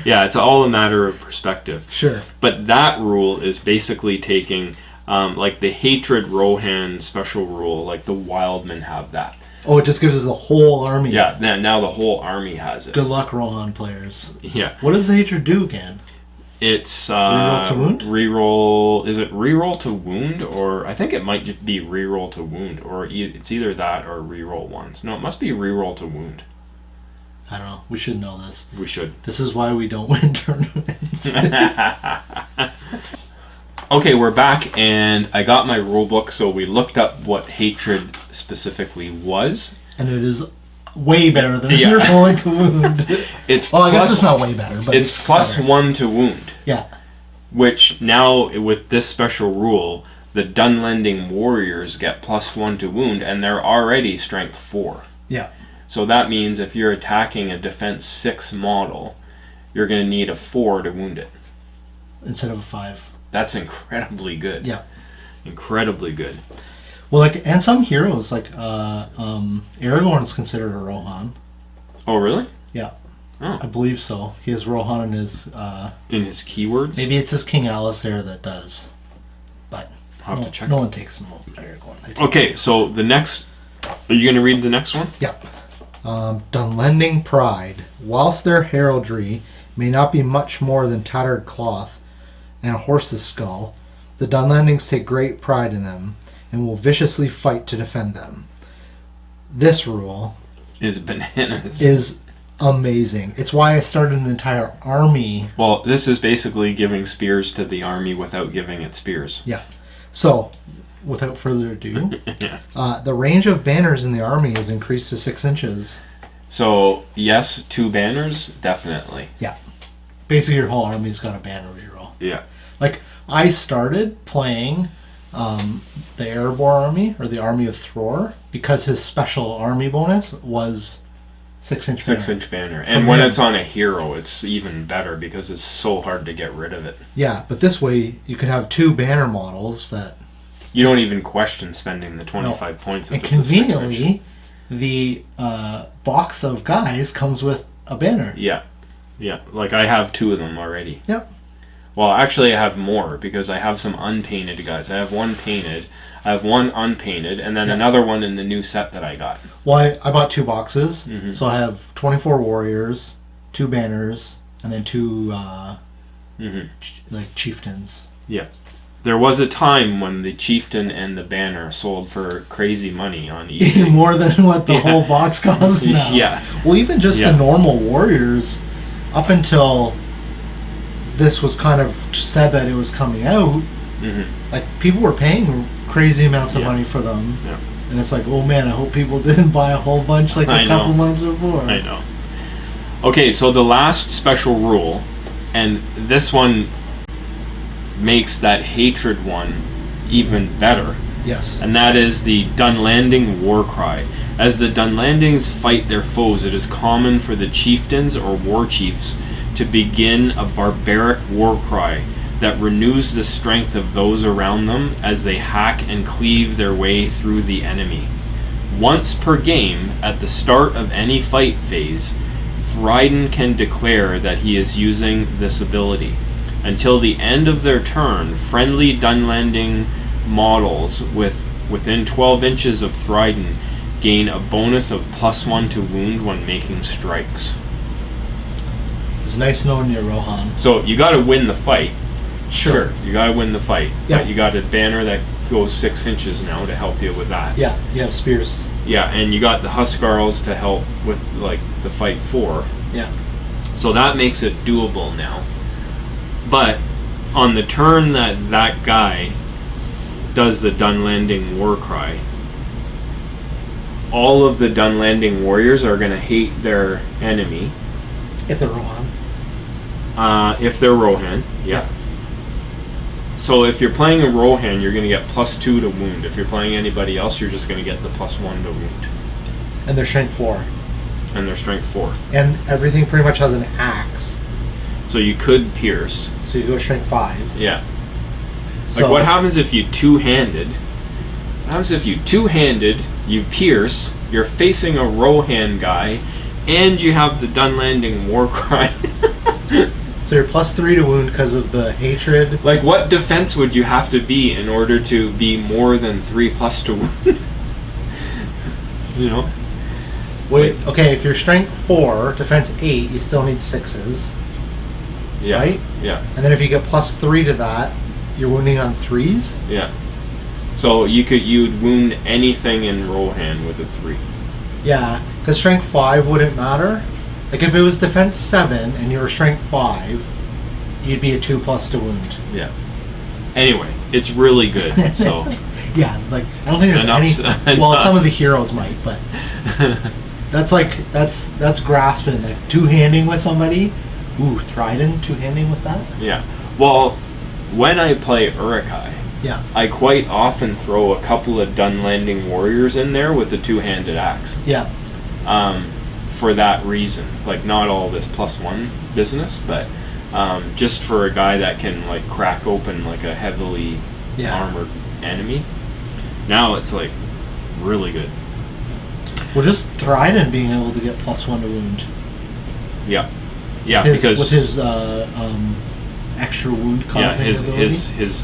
Yeah, it's all a matter of perspective. Sure. But that rule is basically taking, like the Hatred Rohan special rule, like the Wildmen have that. Oh, it just gives us the whole army. Yeah, now the whole army has it. Good luck, Rohan players. Yeah. What does the Hatred do again? It's reroll to wound? Reroll. Is it reroll to wound, or I think it might just be reroll to wound, or it's either that or reroll once. No, it must be reroll to wound. I don't know. We should know this. We should. This is why we don't win tournaments. Okay, we're back, and I got my rulebook, so we looked up what hatred specifically was. And it is way better than rerolling to wound. I guess it's not way better, but it's plus better. 1 to wound. Yeah. Which now, with this special rule, the Dunlanding warriors get plus 1 to wound, and they're already strength 4. Yeah. So that means if you're attacking a defense 6 model, you're going to need a 4 to wound it. Instead of a 5. That's incredibly good. Yeah. Incredibly good. Well, and some heroes, like Aragorn's considered a Rohan. Oh, really? Yeah. Oh. I believe so. He has Rohan in his... in his keywords? Maybe it's his King Alistair that does. But I'll have to check. No one takes him over Aragorn. Okay, so the next... Are you going to read the next one? Yeah. Dunlanding Pride. Whilst their heraldry may not be much more than tattered cloth and a horse's skull, the Dunlandings take great pride in them and will viciously fight to defend them. This rule is bananas. Is amazing. It's why I started an entire army. Well, this is basically giving spears to the army without giving it spears. Yeah. So, without further ado, the range of banners in the army is increased to 6 inches. So, yes, 2 banners, definitely. Yeah. Basically, your whole army's got a banner reroll. Yeah. Like, I started playing the Erebor army, or the Army of Thror, because his special army bonus was 6-inch banner. 6-inch banner. And when it's on a hero, it's even better because it's so hard to get rid of it. Yeah, but this way, you can have 2 banner models that... You don't even question spending the 25 points. And conveniently, the box of guys comes with a banner. Yeah. Yeah. Like, I have 2 of them already. Yep. Well, actually, I have more because I have some unpainted guys. I have 1 painted, I have 1 unpainted, and then another one in the new set that I got. Well, I bought 2 boxes, so I have 24 warriors, 2 banners, and then 2 like chieftains. Yeah. There was a time when the chieftain and the banner sold for crazy money on eBay. More than what the whole box costs now. Yeah. Well, even just the normal warriors, up until this was kind of said that it was coming out, like people were paying crazy amounts of money for them. Yeah. And it's like, oh man, I hope people didn't buy a whole bunch like a couple months before. I know. Okay, so the last special rule, and this one makes that hatred one even better. Yes. And that is the Dunlanding war cry. As the Dunlandings fight their foes, it is common for the chieftains or war chiefs to begin a barbaric war cry that renews the strength of those around them as they hack and cleave their way through the enemy. Once per game, at the start of any fight phase, Theoden can declare that he is using this ability. Until the end of their turn, friendly Dunlanding models within 12 inches of Theoden gain a bonus of +1 to wound when making strikes. It was nice knowing you, Rohan. So you got to win the fight. Sure. You got to win the fight. Yeah. But you got a banner that goes 6 inches now to help you with that. Yeah, you have spears. Yeah, and you got the Huskarls to help with like the fight 4. Yeah. So that makes it doable now. But on the turn that guy does the Dunlanding Warcry, all of the Dunlanding warriors are going to hate their enemy. If they're Rohan. If they're Rohan, yeah. So if you're playing a Rohan, you're going to get +2 to wound. If you're playing anybody else, you're just going to get the +1 to wound. And they're strength 4. And their strength 4. And everything pretty much has an axe. So you could pierce. So you go strength 5. Yeah. So, Like what happens if you two-handed? What happens if you two-handed, you pierce, you're facing a Rohan guy, and you have the Dunlanding Warcry? So you're +3 to wound because of the hatred. Like what defense would you have to be in order to be more than 3+ to wound? You know? Wait, okay, if you're strength 4, defense 8, you still need 6s. Yeah. Right? Yeah. And then if you get +3 to that, you're wounding on 3s? Yeah. So you'd wound anything in Rohan with a 3. Yeah, because strength 5 wouldn't matter. Like if it was defense 7 and you were strength 5, you'd be a 2+ to wound. Yeah. Anyway, it's really good. So yeah, like I don't think there's any. Well, some of the heroes might, but that's grasping, like two-handing with somebody. Ooh, Trident two-handing with that. Yeah. Well, when I play Uruk-hai, yeah, I quite often throw a couple of Dunlanding warriors in there with a two-handed axe. Yeah. For that reason, like not all this +1 business, but just for a guy that can like crack open like a heavily armored enemy. Now it's like really good. Well, just Trident being able to get +1 to wound. Yeah, yeah, because with his extra wound causing ability. his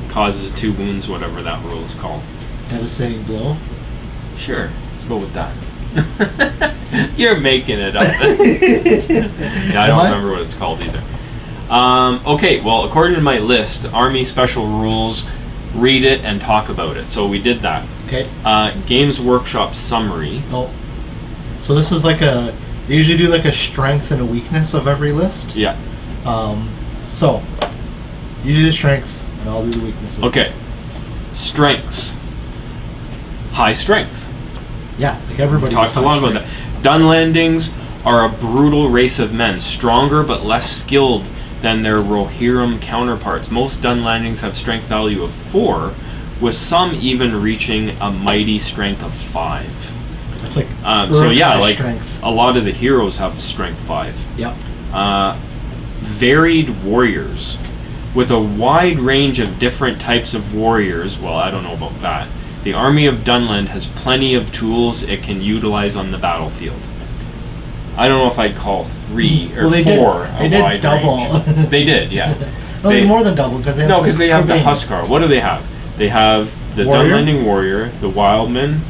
causes 2 wounds, whatever that rule is called. Devastating blow. Sure, let's go with that. You're making it up. Yeah, I don't remember what it's called either. Okay, well, according to my list, Army Special Rules, read it and talk about it. So we did that. Okay. Games Workshop Summary. Oh. So this is like they usually do like a strength and a weakness of every list. Yeah. So, you do the strengths and I'll do the weaknesses. Okay. Strengths. High strength. Yeah, like everybody talked a lot about that. Dunlandings are a brutal race of men, stronger but less skilled than their Rohirrim counterparts. Most Dunlandings have strength value of 4, with some even reaching a mighty strength of 5. That's like so yeah, like strength. A lot of the heroes have strength 5. Yep. Varied warriors, with a wide range of different types of warriors. Well, I don't know about that. The Army of Dunland has plenty of tools it can utilize on the battlefield. I don't know if I'd call 3 or 4 a wide double. range. They did, yeah. No, they more than double because they have no, because they have the Huskar. What do they have? They have the Dunlanding Warrior, the Wildman,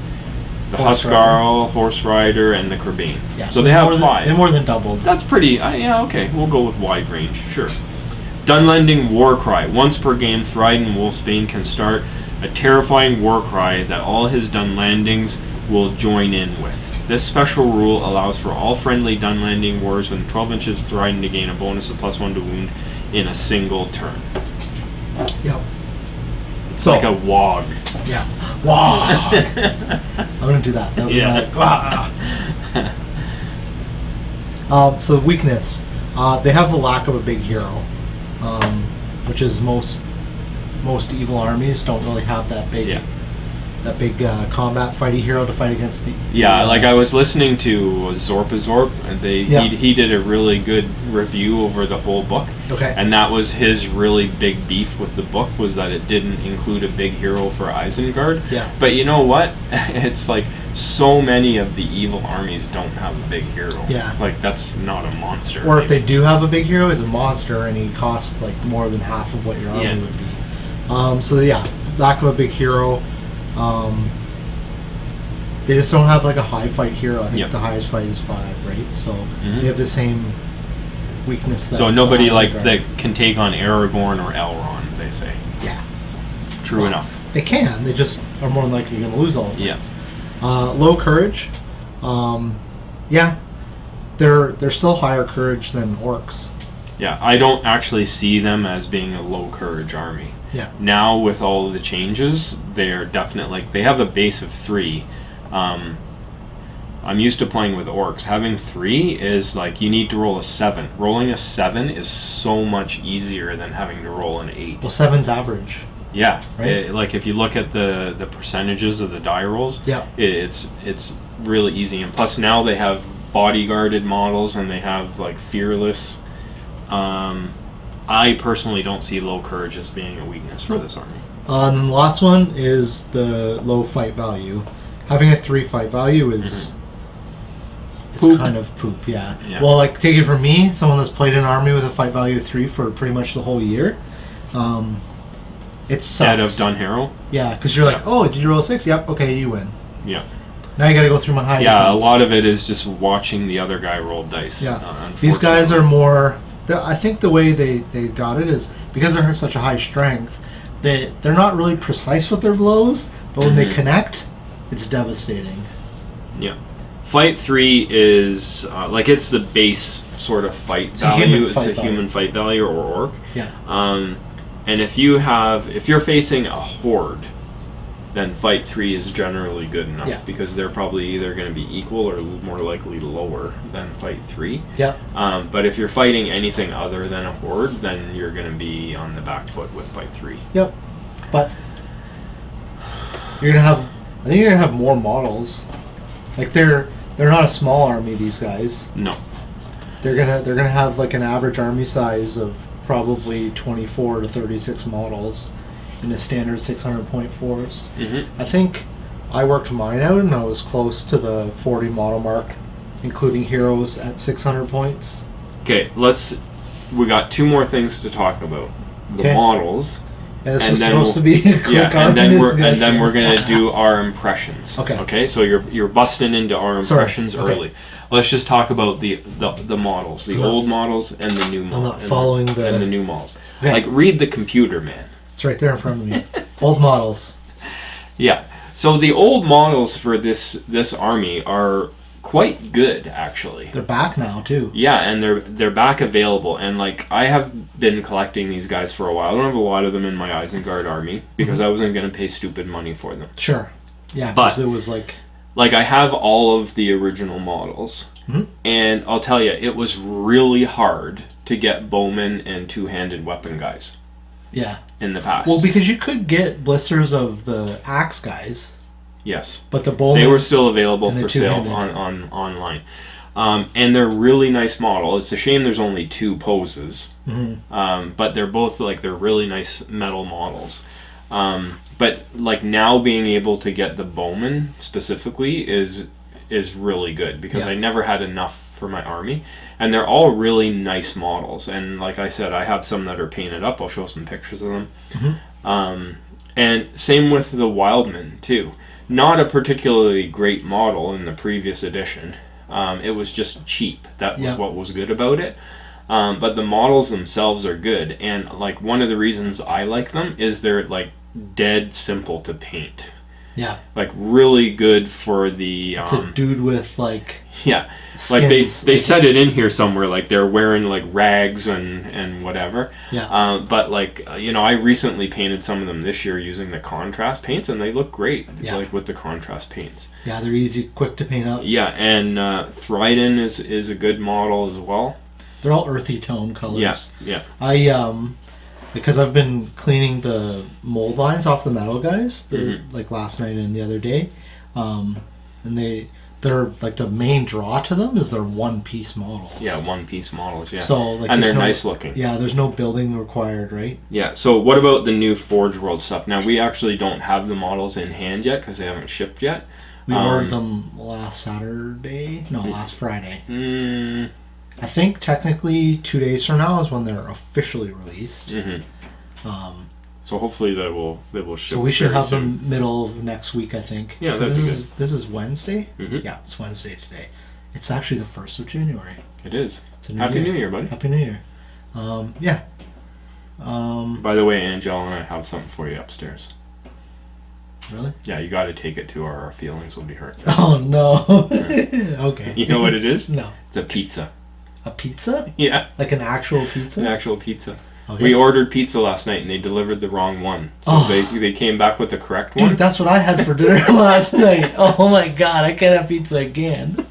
the Huskar, Horse Rider, and the Kerbane. Yeah, so they have 5. They more than doubled. That's pretty. Yeah, okay. We'll go with wide range. Sure. Dunlanding Warcry. Once per game, Thriden Wolfsbane can start a terrifying warcry that all his Dunlandings will join in with. This special rule allows for all friendly Dunlanding warriors within 12 inches of Thriden to gain a bonus of +1 to wound in a single turn. Yep. It's like a wog. Yeah. Wog! I'm going to do that. That would be like, so weakness. They have the lack of a big hero, which is most evil armies don't really have that big combat fighty hero to fight against the. Like I was listening to Zorp, and he did a really good review over the whole book. Okay. And that was his really big beef with the book, was that it didn't include a big hero for Isengard. Yeah. But you know what? It's like so many of the evil armies don't have a big hero. Yeah. Like that's not a monster. Or if they do have a big hero, he's a monster and he costs like more than half of what your army would be. So yeah, lack of a big hero. They just don't have like a high fight hero. I think the highest fight is 5, right? So they have the same weakness. So nobody that can take on Aragorn or Elrond, they say. Yeah. True enough. They can. They just are more than likely going to lose all of it. Low courage. They're still higher courage than orcs. Yeah, I don't actually see them as being a low courage army. Yeah. Now with all of the changes, they're definitely, like, they have a base of 3. I'm used to playing with orcs. Having 3 is like you need to roll a 7. Rolling a 7 is so much easier than having to roll an 8. Well, 7's average. Yeah, right? Like if you look at the percentages of the die rolls, yeah, it's really easy. And plus now they have bodyguarded models and they have like fearless. I personally don't see low courage as being a weakness for this army. And the last one is the low fight value. Having a 3 fight value is it's poop. kind of poop. Yeah. Well, like take it from me, someone that's played an army with a fight value of 3 for pretty much the whole year. It sucks. Instead of Dunharrow? Yeah, because you're like, oh, did you roll a 6? Yep, okay, you win. Yeah. Now you got to go through my high Yeah, defense. a lot of it is just watching the other guy roll dice. Yeah. These guys are more... I think the way they got it is because they're such a high strength, they're not really precise with their blows, but when they connect, it's devastating. Yeah. Fight 3 is... like, it's the base sort of fight value. It's a human fight value or orc. Yeah. And if you're facing a horde, then fight 3 is generally good enough because they're probably either going to be equal or more likely lower than fight 3. Yeah. But if you're fighting anything other than a horde, then you're going to be on the back foot with fight 3. Yep. But you're gonna have, I think you're gonna have more models. Like they're not a small army. These guys. No. They're gonna have like an average army size of probably 24 to 36 models in a standard 600 point force. I think I worked mine out and I was close to the 40 model mark, including heroes at 600 points. Okay, we got 2 more things to talk about. The models. Yeah, this was supposed to be a quick and then we're gonna do our impressions. Okay. Okay, so you're busting into our impressions early. Let's just talk about the models, the old models and the new models. I'm not following and the new models. Okay. Like read the computer, man. It's right there in front of me. Old models. Yeah. So the old models for this army are quite good, actually. They're back now too. Yeah, and they're back available. And like I have been collecting these guys for a while. I don't have a lot of them in my Isengard army because I wasn't going to pay stupid money for them. Sure. Yeah, because it was like I have all of the original models. And I'll tell you, it was really hard to get bowmen and two-handed weapon guys. Yeah. In the past. Well, because you could get blisters of the axe guys. Yes. But the bowmen... They were still available for sale on online. And they're really nice model. It's a shame there's only 2 poses. But they're both, they're really nice metal models. But, now being able to get the bowmen, specifically, is really good. Because I never had enough for my army. And they're all really nice models. And, like I said, I have some that are painted up. I'll show some pictures of them. And same with the Wildmen, too. Not a particularly great model in the previous edition. It was just cheap. That was what was good about it. But the models themselves are good. And one of the reasons I like them is they're dead simple to paint. Yeah. Really good for the... It's a dude with Yeah. skins. They said it in here somewhere, they're wearing rags and whatever. Yeah. But I recently painted some of them this year using the contrast paints, and they look great. Yeah. With the contrast paints. Yeah, they're easy, quick to paint up. Yeah, and Thryden is a good model as well. They're all earthy tone colors. Yeah. Because I've been cleaning the mold lines off the metal guys, last night and the other day, and they're the main draw to them is they're one-piece models. Yeah, one-piece models. Yeah. So and they're nice looking. Yeah, there's no building required, right? Yeah. So what about the new Forge World stuff? Now we actually don't have the models in hand yet because they haven't shipped yet. We ordered them last Friday. I think technically 2 days from now is when they're officially released. So hopefully they will ship. So we should have soon. them middle of next week, I think. Yeah, that'd be good. This is Wednesday. Yeah, it's Wednesday today. It's actually the 1st of January. It is. It's a Happy New Year, buddy. Happy New Year. Yeah. By the way, Angela and I have something for you upstairs. Really? Yeah, you got to take it to our feelings will be hurt. Oh no. Okay. You know what it is? No. It's a pizza. A pizza? Yeah, Like an actual pizza? an actual pizza. Okay. We ordered pizza last night and they delivered the wrong one. So they came back with the correct one. Dude, that's what I had for dinner last night. Oh my god, I can't have pizza again.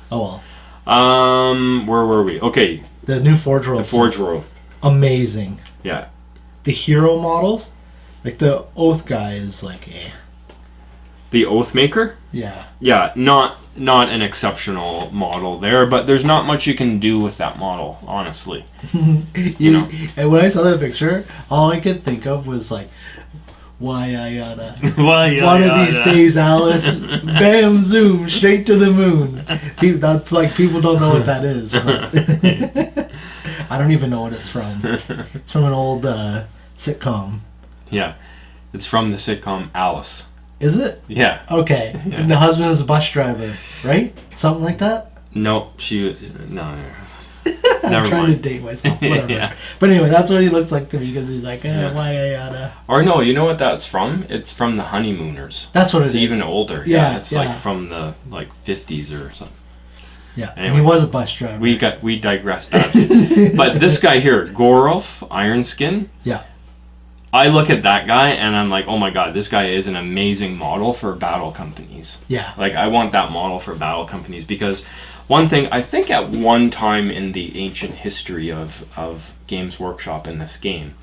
Oh well. Where were we? Okay, The new Forge World. the Forge World. Amazing. Yeah. The hero models, like the Oath guy is like, eh. The Oathmaker? Yeah. Yeah, not an exceptional model there, but there's not much you can do with that model, honestly. you know. And when I saw that picture, all I could think of was like, why I gotta. One of these days, Alice, bam, zoom, straight to the moon. That's like, people don't know what that is. But I don't even know what it's from. It's from an old sitcom. Yeah. It's from the sitcom Alice. Is it? Yeah. Okay. Yeah. And the husband was a bus driver, right? Something like that? No, no. I'm Never trying mind. to date myself. Whatever. Yeah. But anyway, that's what he looks like to me because he's like, Yeah. why I gotta. Or no, you know what that's from? It's from the Honeymooners. That's what it It's is. even older. Yeah, It's yeah. like from the 50s or something. Yeah. And Anyway. he was a bus driver. We digress badly. But this guy here, Gorolf Ironskin. Yeah. I look at that guy and I'm like, oh my god, this guy is an amazing model for battle companies. Yeah. Like, I want that model for battle companies because one thing, I think at one time in the ancient history of Games Workshop in this game,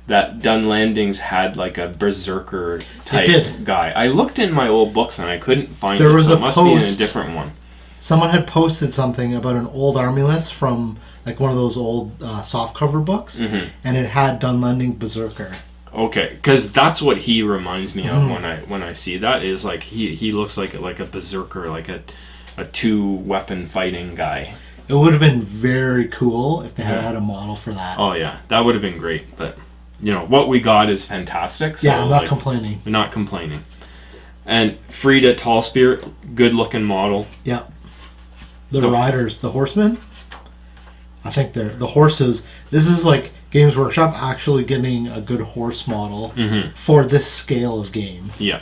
that Dunlandings had like a berserker type guy. I looked in my old books and I couldn't find There it, was so a it must be in a post. different one. Someone had posted something about an old army list from like one of those old softcover books, Mm-hmm. and it had Dunlanding Berserker. Okay, because that's what he reminds me of when I see that, is like he looks like a berserker, like a 2-weapon fighting guy. It would have been very cool if they had Yeah. had a model for that. Oh yeah, that would have been great. But what we got is fantastic. So, yeah, I'm not complaining. We're not complaining. And Frida Tallspear, good looking model. Yeah. The riders, the horsemen, I think they're the horses. This is like Games Workshop actually getting a good horse model for this scale of game. Yeah.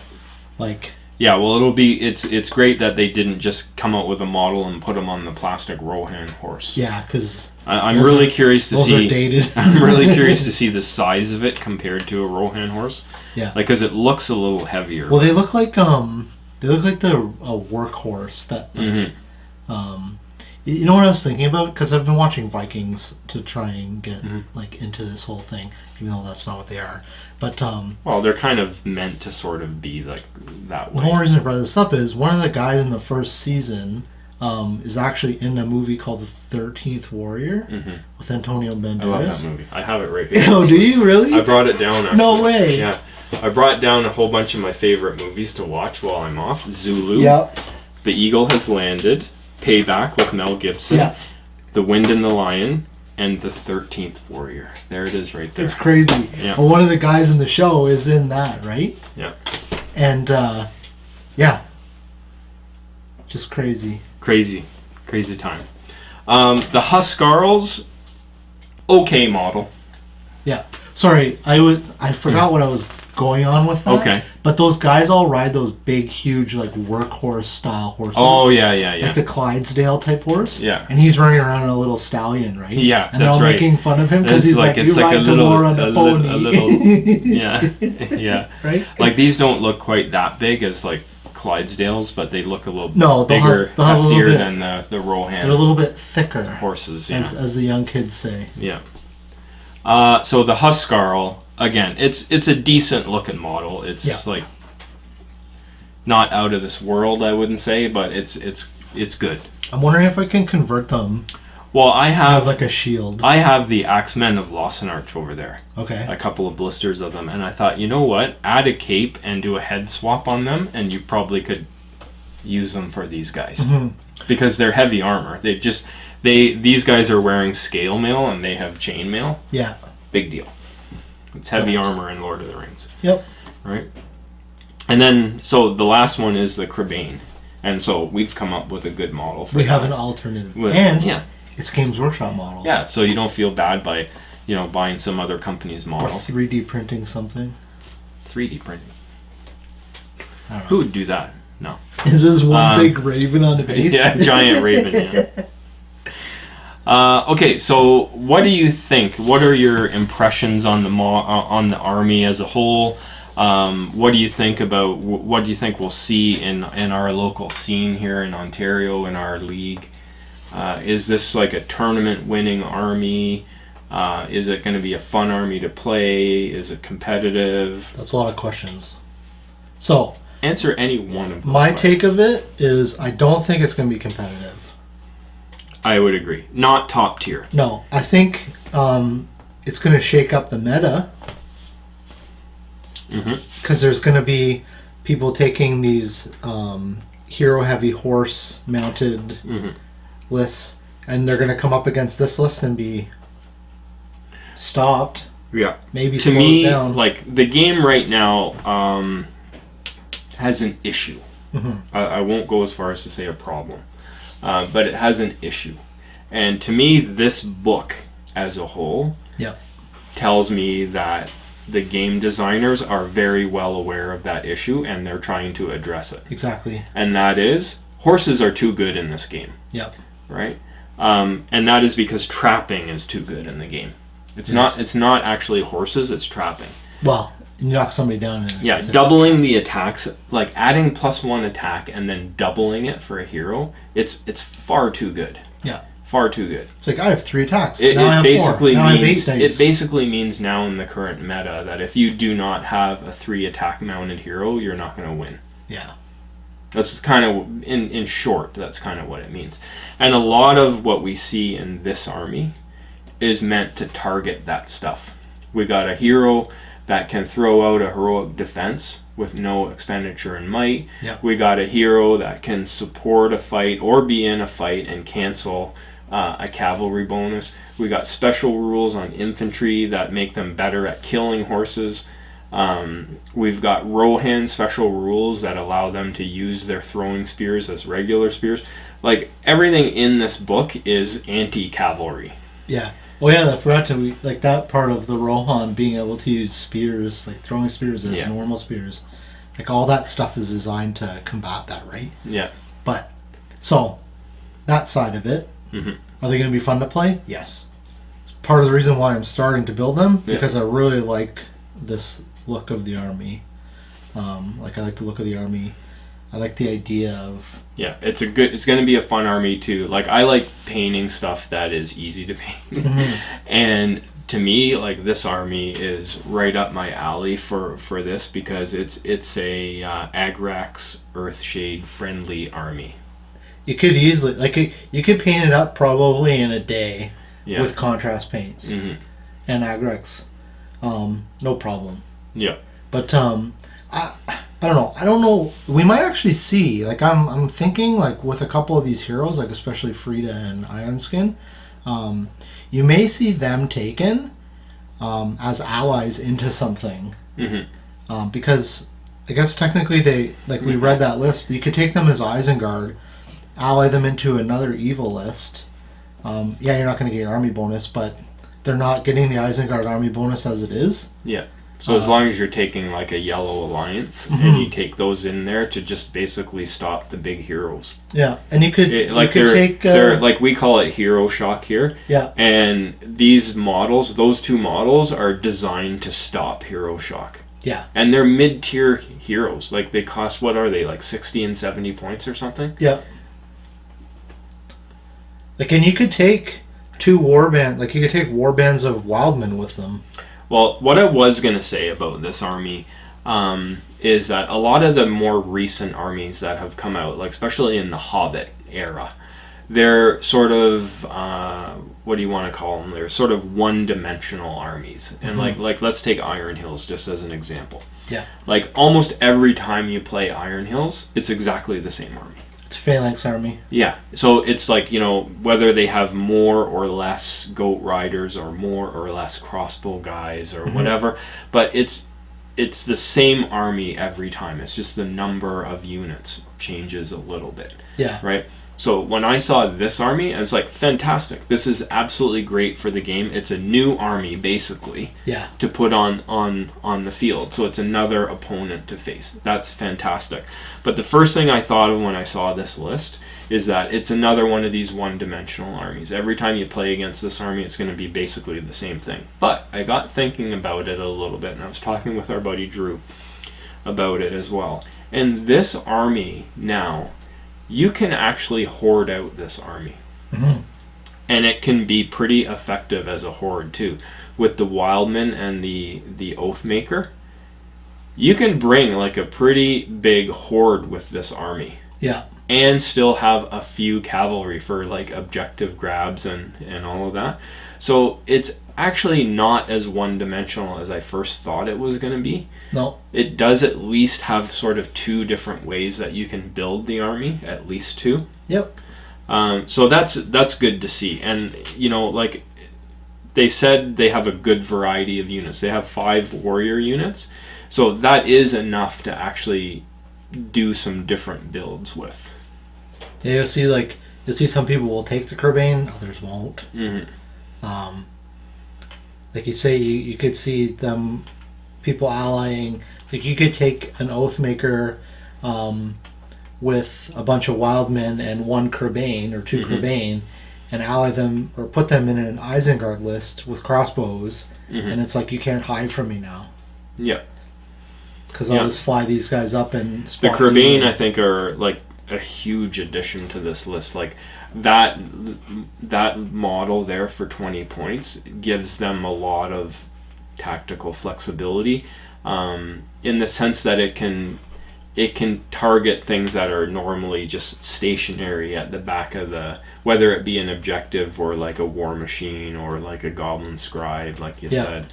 Like. Yeah, well, it's great that they didn't just come out with a model and put him on the plastic Rohan horse. Yeah, because I'm really curious to see. Those are dated. I'm really curious to see the size of it compared to a Rohan horse. Yeah. Like, because it looks a little heavier. Well, they look like the workhorse that. Like, you know what I was thinking about? Because I've been watching Vikings to try and get like into this whole thing, even though that's not what they are. But well, they're kind of meant to sort of be like that way. the whole reason I brought this up is one of the guys in the first season is actually in a movie called The 13th Warrior with Antonio Banderas. I love that movie. I have it right here. Oh, do you really? I brought it down. Actually. No way. Yeah, I brought down a whole bunch of my favorite movies to watch while I'm off. Zulu. Yep. The Eagle Has Landed. Payback with Mel Gibson. Yeah. The Wind and the Lion. And The 13th Warrior. There it is right there. It's crazy. Yeah. Well, one of the guys in the show is in that, right? Yeah. And, yeah. Just crazy. Crazy time. The Huskarls, okay model. Yeah. Sorry, I forgot what I was going on with that. Okay. But those guys all ride those big, huge, like workhorse style horses. Oh yeah. Like the Clydesdale type horse. Yeah. And he's running around on a little stallion, right? Yeah, And they're all that's right. making fun of him because It's he's like, you ride to war on a pony. a little, yeah, yeah. Right? Like these don't look quite that big as like Clydesdales, but they look a little No, bigger, they'll have a little heftier bit- than the Rohan They're a little bit thicker, horses. Yeah. as the young kids say. Yeah. So the Huskarl, again, it's a decent looking model. It's like not out of this world, I wouldn't say, but it's good. I'm wondering if I can convert them. Well, I have Like a shield. I have the Axemen of Lossenarch over there. Okay. A couple of blisters of them, and I thought, you know what? Add a cape and do a head swap on them, and you probably could use them for these guys because they're heavy armor. These guys are wearing scale mail and they have chain mail. Yeah. Big deal. It's heavy armor in Lord of the Rings. Yep. Right? And then, so the last one is the Crebain. And so we've come up with a good model for We have that. an alternative. With- And yeah. it's Games Workshop model. Yeah, so you don't feel bad by, buying some other company's Or model. 3D printing something. 3D printing. I don't know. Who would do that? No. Is this one big raven on the base? Yeah, giant raven, yeah. Okay, so what do you think? What are your impressions on the army as a whole? What do you think about what do you think we'll see in our local scene here in Ontario in our league? Is this like a tournament winning army? Is it going to be a fun army to play? Is it competitive? That's a lot of questions. So answer any one of those my questions. take of it is I don't think it's going to be competitive. I would agree. Not top tier. No, I think it's going to shake up the meta. Because there's going to be people taking these hero-heavy horse-mounted lists, and they're going to come up against this list and be stopped. Yeah. Maybe to slowed me, down. like the game right now has an issue. I won't go as far as to say a problem, but it has an issue. And to me, this book as a whole tells me that the game designers are very well aware of that issue and they're trying to address it. Exactly. And that is, horses are too good in this game. Yep. Right? And that is because trapping is too good in the game. It's not actually horses, it's trapping. Well, you knock somebody down. Doubling the attacks, like adding +1 attack and then doubling it for a hero, it's far too good. Yeah. Far too good. It's like, I have 3 attacks. It now I have 4. Now I have 8 dice. It basically means now in the current meta that if you do not have a 3 attack mounted hero, you're not going to win. Yeah. That's kind of, in short, that's kind of what it means. And a lot of what we see in this army is meant to target that stuff. We got a hero that can throw out a heroic defense with no expenditure in might. Yep. We got a hero that can support a fight or be in a fight and cancel a cavalry bonus. We got special rules on infantry that make them better at killing horses. We've got Rohan special rules that allow them to use their throwing spears as regular spears. Like, everything in this book is anti-cavalry. Yeah. Oh yeah, I forgot to like that part of the Rohan being able to use spears, like throwing spears as normal spears. Like all that stuff is designed to combat that, right? Yeah. But so that side of it, are they going to be fun to play? Yes. It's part of the reason why I'm starting to build them because I really like this look of the army. Like I like the look of the army. I like the idea of it's going to be a fun army too. Like, I like painting stuff that is easy to paint. And to me, like, this army is right up my alley for this because it's a Agrax Earthshade friendly army. You could easily you could paint it up probably in a day with contrast paints and Agrax, no problem. Yeah. But I don't know. We might actually see, like, I'm thinking, like, with a couple of these heroes, like especially Frida and Ironskin, you may see them taken as allies into something. Because I guess technically they, like, we read that list, you could take them as Isengard, ally them into another evil list. You're not going to get your army bonus, but they're not getting the Isengard army bonus as it is. Yeah. So as long as you're taking like a yellow alliance and you take those in there to just basically stop the big heroes. Yeah, and you could take they're like, we call it hero shock here. Yeah. And these models, those 2 models, are designed to stop hero shock. Yeah. And they're mid-tier heroes. Like, they cost, what are they, like 60 and 70 points or something? Yeah. Like, and you could take 2 warbands. Like, you could take warbands of Wildmen with them. Well, what I was going to say about this army is that a lot of the more recent armies that have come out, like especially in the Hobbit era, they're sort of, what do you want to call them? They're sort of one-dimensional armies. And like let's take Iron Hills just as an example. Yeah. Like, almost every time you play Iron Hills, it's exactly the same army. It's Phalanx army. Yeah, so it's like, whether they have more or less goat riders or more or less crossbow guys or whatever, but it's the same army every time. It's just the number of units changes a little bit. Yeah. Right? So when I saw this army, I was like, fantastic. This is absolutely great for the game. It's a new army, basically, to put on the field. So it's another opponent to face. That's fantastic. But the first thing I thought of when I saw this list is that it's another one of these one-dimensional armies. Every time you play against this army, it's going to be basically the same thing. But I got thinking about it a little bit, and I was talking with our buddy Drew about it as well. And this army now, you can actually horde out this army. And it can be pretty effective as a horde too. With the Wildman and the Oathmaker, you can bring like a pretty big horde with this army. And still have a few cavalry for like objective grabs and all of that. So it's actually not as one-dimensional as I first thought it was going to be. No. It does at least have sort of two different ways that you can build the army, at least two. So that's good to see. And, you know, like they said they have a good variety of units. They have 5 warrior units. So that is enough to actually do some different builds with. Yeah, you'll see some people will take the Kerbane, others won't. Like you say, you could see them, people allying. Like you could take an Oathmaker with a bunch of Wildmen and 1 Kerbane or 2 Kerbane, and ally them or put them in an Isengard list with crossbows, and it's like, you can't hide from me now. Because I'll just fly these guys up and spot the Kerbane, I think, are like a huge addition to this list. Like that model there for 20 points gives them a lot of tactical flexibility, in the sense that it can target things that are normally just stationary at the back of the, whether it be an objective or like a war machine or like a goblin scribe, like you said.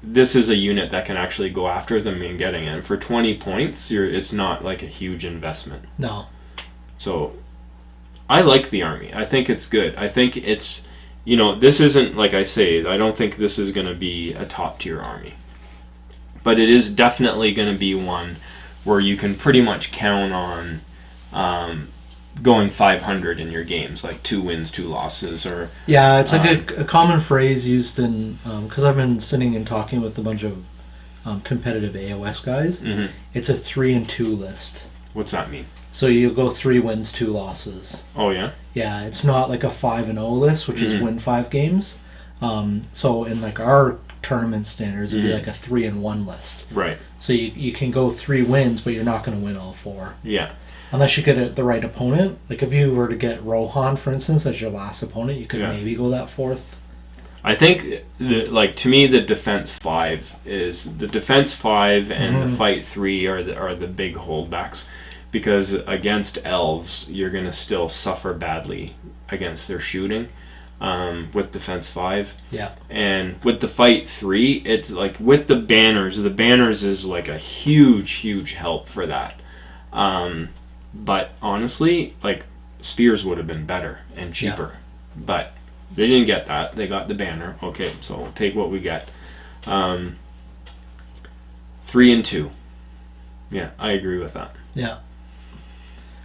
This is a unit that can actually go after them and getting it. And for 20 points, it's not like a huge investment. No. So I like the army. I think it's good. I think it's, you know, this isn't, like I say, I don't think this is going to be a top tier army. But it is definitely going to be one where you can pretty much count on going 500 in your games, like 2 wins, 2 losses, or it's a common phrase used in, because I've been sitting and talking with a bunch of competitive AOS guys. It's a 3 and 2 list. What's that mean? So you go 3 wins, 2 losses. Oh yeah. Yeah, it's not like a 5 and 0 list, which is win 5 games. So in like our tournament standards, it'd be like a 3 and 1 list. Right. So you can go 3 wins, but you're not going to win all 4. Yeah. Unless you get the right opponent. Like if you were to get Rohan, for instance, as your last opponent, you could maybe go that 4th. I think, to me, the defense 5 is the defense 5 and the fight 3 are the big holdbacks, because against elves, you're going to still suffer badly against their shooting with defense 5. And with the fight 3, it's like with the banners is like a huge help for that. But honestly, like, spears would have been better and cheaper. But they didn't get that. They got the banner. Okay, so we'll take what we get. 3 and 2. Yeah, I agree with that. Yeah.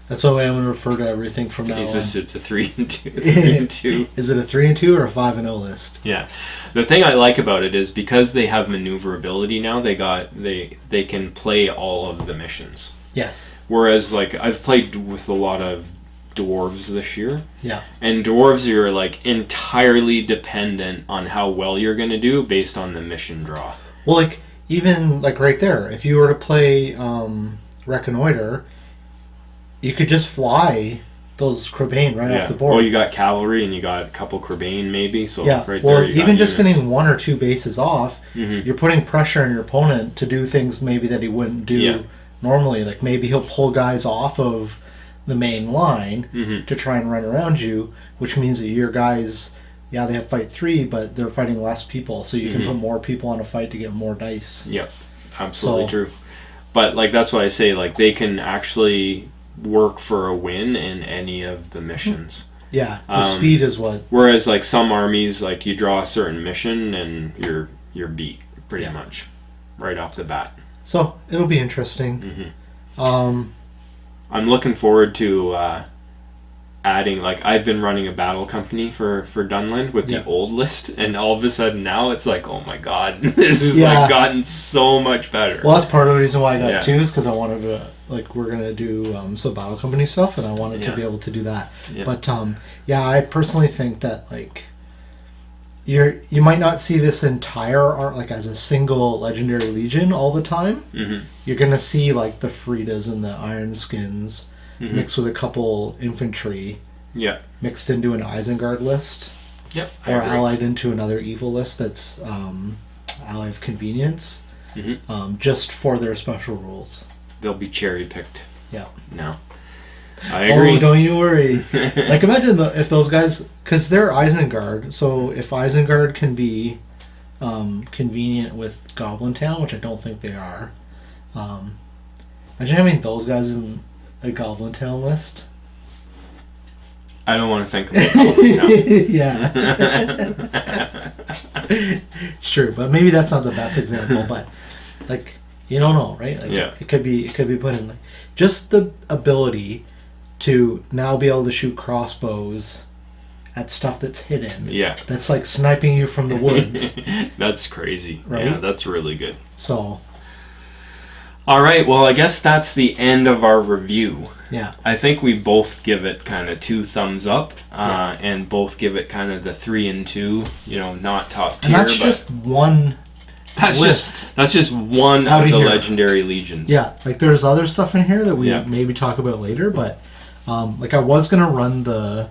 That's the way I'm going to refer to everything from now on. It's a 3 and 2. 3 and 2. Is it a 3 and 2 or a 5 and 0 list? Yeah. The thing I like about it is because they have maneuverability now, they can play all of the missions. Yes. Whereas, like, I've played with a lot of dwarves this year. Yeah. And dwarves are, like, entirely dependent on how well you're going to do based on the mission draw. Well, like, even, like, right there, if you were to play Reconnoiter, you could just fly those Kerbane right off the board. Well, you got cavalry and you got a couple Kerbane maybe. So right well, there you even got just units. getting 1 or 2 bases off, you're putting pressure on your opponent to do things maybe that he wouldn't do normally. Like maybe he'll pull guys off of the main line to try and run around you, which means that your guys, they have fight 3, but they're fighting less people, so you can put more people on a fight to get more dice. Yep, absolutely true. But like that's why I say, like, they can actually work for a win in any of the missions. Yeah, the speed is what. Whereas like some armies, like you draw a certain mission and you're beat pretty much right off the bat. So it'll be interesting. I'm looking forward to adding, like, I've been running a battle company for Dunland with the old list, and all of a sudden now it's like, oh my god, this has like gotten so much better. Well, that's part of the reason why I got two, is because I wanted to, like, we're gonna do some battle company stuff, and I wanted to be able to do that. But I personally think that, like, you might not see this entire art like as a single legendary legion all the time. You're gonna see like the Fridas and the Iron Skins mixed with a couple infantry, mixed into an Isengard list, or allied into another evil list that's ally of convenience, just for their special rules. They'll be cherry picked. No, I agree. Oh, don't you worry. Like, imagine if those guys, because they're Isengard, so if Isengard can be convenient with Goblin Town, which I don't think they are, imagine having those guys in a Goblin Town list. I don't want to think about Goblin Town. It's true, but maybe that's not the best example, but, like, you don't know, right? Like, it could be put in, like, just the ability to now be able to shoot crossbows at stuff that's hidden. That's like sniping you from the woods. That's crazy. Right? Yeah, that's really good. So. Alright, well, I guess that's the end of our review. Yeah. I think we both give it kind of 2 thumbs up, and both give it kind of the 3 and 2, you know, not top tier. And that's just one list. That's just one of the legendary legions. Yeah, like there's other stuff in here that we maybe talk about later, but like I was gonna run the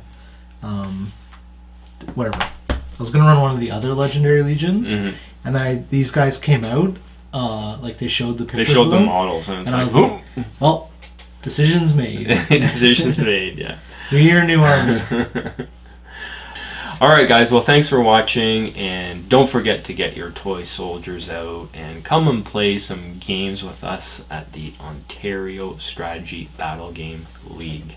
whatever. I was gonna run one of the other legendary legions, and then these guys came out. Like they showed the pictures. They showed the models, and it's I was like, well, decisions made. Decisions made. Yeah. New year, new army. Alright guys, well thanks for watching, and don't forget to get your toy soldiers out and come and play some games with us at the Ontario Strategy Battle Game League.